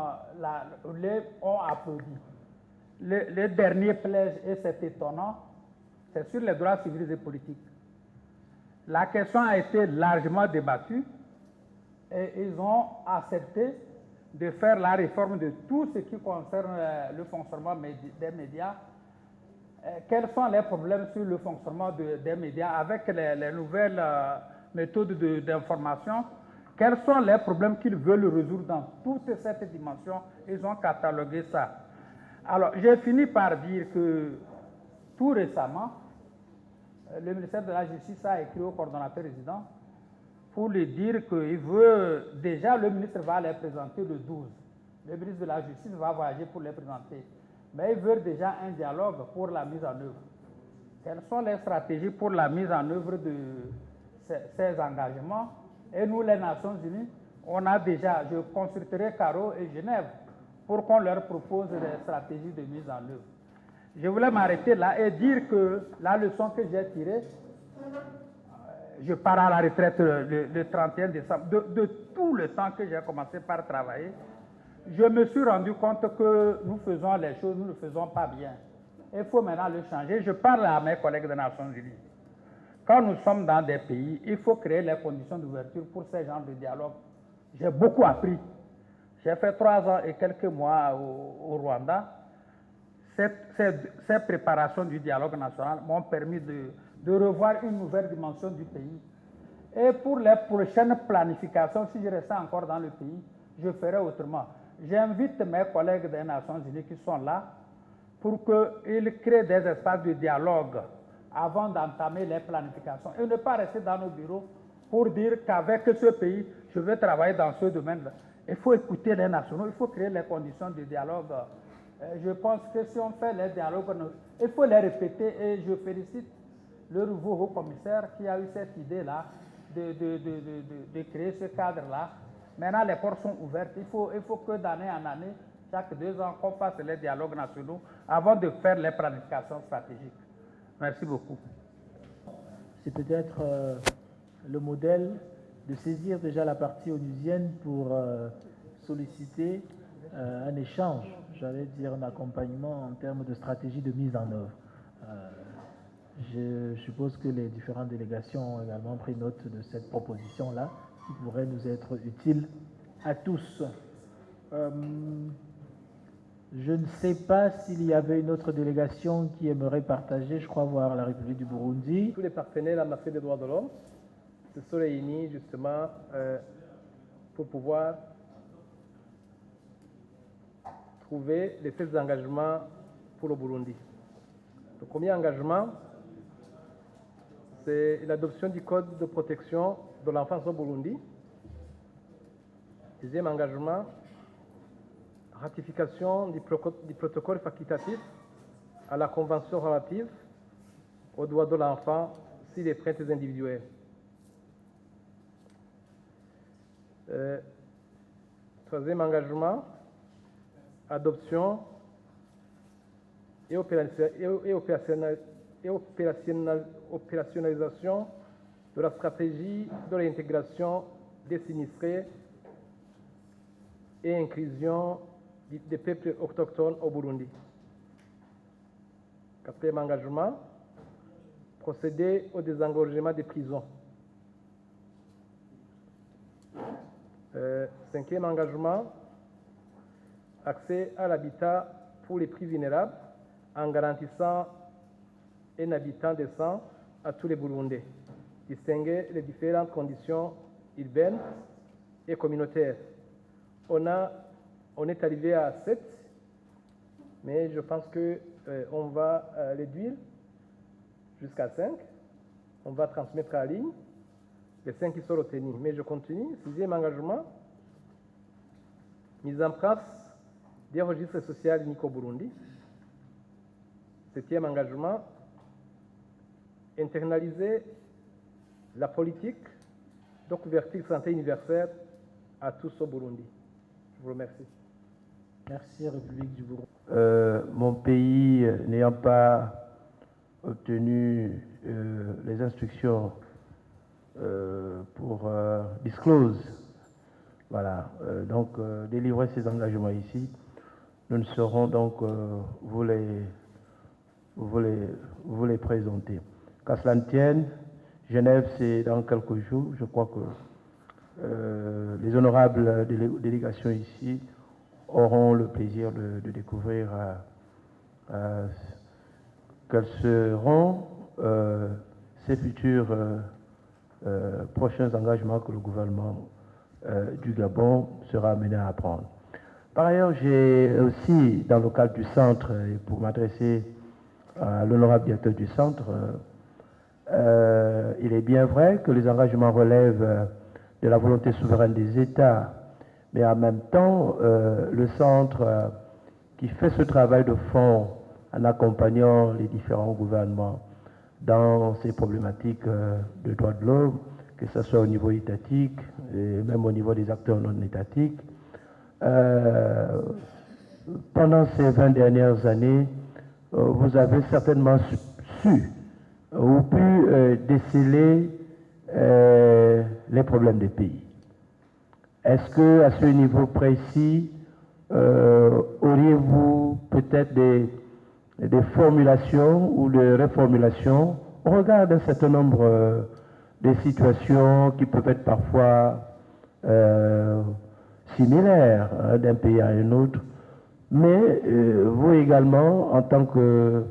ont applaudi. Le dernier pledge, et c'est étonnant, c'est sur les droits civils et politiques. La question a été largement débattue et ils ont accepté de faire la réforme de tout ce qui concerne le fonctionnement des médias. Quels sont les problèmes sur le fonctionnement des médias avec les nouvelles méthodes d'information? Quels sont les problèmes qu'ils veulent résoudre dans toute cette dimension? Ils ont catalogué ça. Alors, j'ai fini par dire que tout récemment, le ministère de la Justice a écrit au coordonnateur résident pour lui dire qu'il veut, déjà le ministre va les présenter le 12. Le ministre de la Justice va voyager pour les présenter. Mais il veut déjà un dialogue pour la mise en œuvre. Quelles sont les stratégies pour la mise en œuvre de ces engagements? Et nous, les Nations Unies, on a déjà, je consulterai Caro et Genève pour qu'on leur propose des stratégies de mise en œuvre. Je voulais m'arrêter là et dire que la leçon que j'ai tirée, je pars à la retraite le 31 décembre, de tout le temps que j'ai commencé par travailler, je me suis rendu compte que nous faisons les choses, nous ne faisons pas bien. Il faut maintenant le changer. Je parle à mes collègues des Nations Unies. Quand nous sommes dans des pays, il faut créer les conditions d'ouverture pour ces genres de dialogue. J'ai beaucoup appris. J'ai fait 3 ans et quelques mois au Rwanda. Ces préparations du dialogue national m'ont permis de revoir une nouvelle dimension du pays. Et pour les prochaines planifications, si je restais encore dans le pays, je ferai autrement. J'invite mes collègues des Nations Unies qui sont là pour qu'ils créent des espaces de dialogue avant d'entamer les planifications et ne pas rester dans nos bureaux pour dire qu'avec ce pays, je veux travailler dans ce domaine-là. Il faut écouter les nationaux, il faut créer les conditions de dialogue. Je pense que si on fait les dialogues, il faut les répéter et je félicite le nouveau haut-commissaire qui a eu cette idée-là de créer ce cadre-là. Maintenant, les portes sont ouvertes. Il faut que d'année en année, chaque 2 ans, qu'on fasse les dialogues nationaux avant de faire les planifications stratégiques. Merci beaucoup. C'est peut-être le modèle de saisir déjà la partie onusienne pour solliciter un échange, j'allais dire un accompagnement en termes de stratégie de mise en œuvre. Je suppose que les différentes délégations ont également pris note de cette proposition-là, qui pourrait nous être utile à tous. Je ne sais pas s'il y avait une autre délégation qui aimerait partager, je crois voir la République du Burundi. Tous les partenaires en matière des droits de l'homme se sont réunis justement pour pouvoir trouver les 16 engagements pour le Burundi. Le premier engagement, c'est l'adoption du Code de protection de l'enfance au Burundi. Deuxième engagement, ratification du protocole facultatif à la Convention relative aux droits de l'enfant sur les traités individuels. Troisième engagement, adoption et opérationnalisation de la stratégie de l'intégration des sinistrés et inclusion des peuples autochtones au Burundi. Quatrième engagement, procéder au désengorgement des prisons. Cinquième engagement, accès à l'habitat pour les plus vulnérables en garantissant un habitat décent à tous les Burundais. Distinguer les différentes conditions urbaines et communautaires. On est arrivé à 7, mais je pense qu'on va réduire jusqu'à 5. On va transmettre à la ligne les 5 qui sont retenus. Mais je continue. Sixième engagement, mise en place des registres sociaux uniques au Burundi. Septième engagement, internaliser la politique de couverture santé universelle à tous au Burundi. Je vous remercie. Merci, République du Burundi. Mon pays n'ayant pas obtenu les instructions pour disclose, voilà, donc délivrer ces engagements ici, nous ne saurons donc vous les présenter. Qu'à cela ne tienne, Genève, c'est dans quelques jours. Je crois que les honorables délégations ici auront le plaisir de découvrir quels seront ces futurs prochains engagements que le gouvernement du Gabon sera amené à prendre. Par ailleurs, j'ai aussi, dans le cadre du centre, et pour m'adresser à l'honorable directeur du centre, il est bien vrai que les engagements relèvent de la volonté souveraine des États, mais en même temps, le centre qui fait ce travail de fond en accompagnant les différents gouvernements dans ces problématiques de droits de l'homme, que ce soit au niveau étatique et même au niveau des acteurs non étatiques. Pendant ces 20 dernières années, vous avez certainement su ou pu déceler les problèmes des pays. Est-ce que, à ce niveau précis, auriez-vous peut-être des formulations ou des reformulations au regard d'un certain nombre de situations qui peuvent être parfois similaires d'un pays à un autre, mais vous également, en tant que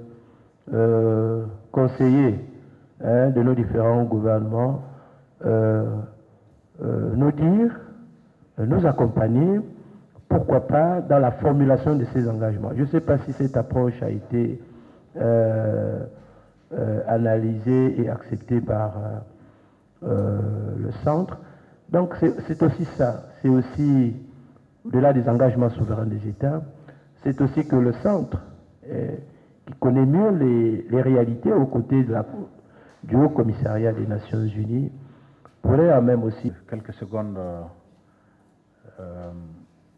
conseiller de nos différents gouvernements, nous dire, nous accompagner, pourquoi pas, dans la formulation de ces engagements. Je ne sais pas si cette approche a été analysée et acceptée par le centre. Donc c'est aussi ça, c'est aussi, au-delà des engagements souverains des États, c'est aussi que le centre, qui connaît mieux les réalités aux côtés du Haut Commissariat des Nations Unies, pourrait en même aussi... Quelques secondes.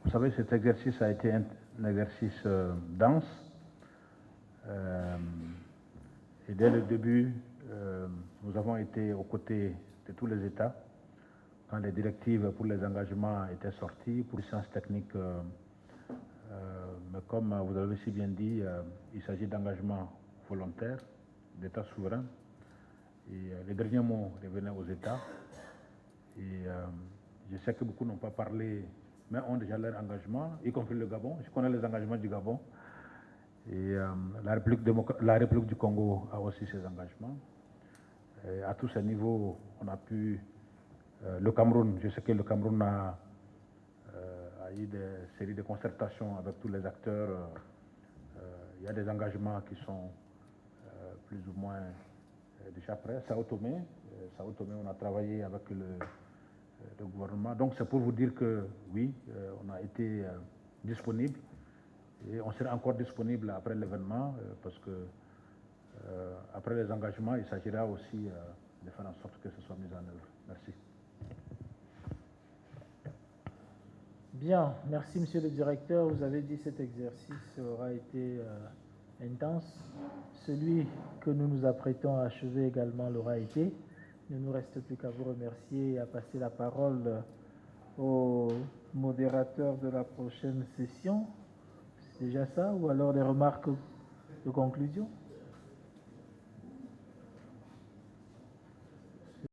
Vous savez, cet exercice a été un exercice dense. Et dès le début, nous avons été aux côtés de tous les États quand les directives pour les engagements étaient sorties, pour les sciences techniques. Mais comme vous avez si bien dit, il s'agit d'engagements volontaires, d'États souverains. Et les derniers mots revenaient aux États. Et je sais que beaucoup n'ont pas parlé, mais ont déjà leur engagement, y compris le Gabon. Je connais les engagements du Gabon. Et la République du Congo a aussi ses engagements. Et à tous ces niveaux, on a pu... le Cameroun, je sais que le Cameroun a eu des séries de concertations avec tous les acteurs. Il y a des engagements qui sont plus ou moins déjà prêts. Sao Tomé, on a travaillé avec le gouvernement. Donc c'est pour vous dire que oui, on a été disponible et on sera encore disponible après l'événement parce que Après les engagements, il s'agira aussi de faire en sorte que ce soit mis en œuvre. Merci. Bien, merci Monsieur le Directeur. Vous avez dit que cet exercice aura été intense. Celui que nous nous apprêtons à achever également l'aura été. Il ne nous reste plus qu'à vous remercier et à passer la parole au modérateur de la prochaine session. C'est déjà ça? Ou alors des remarques de conclusion?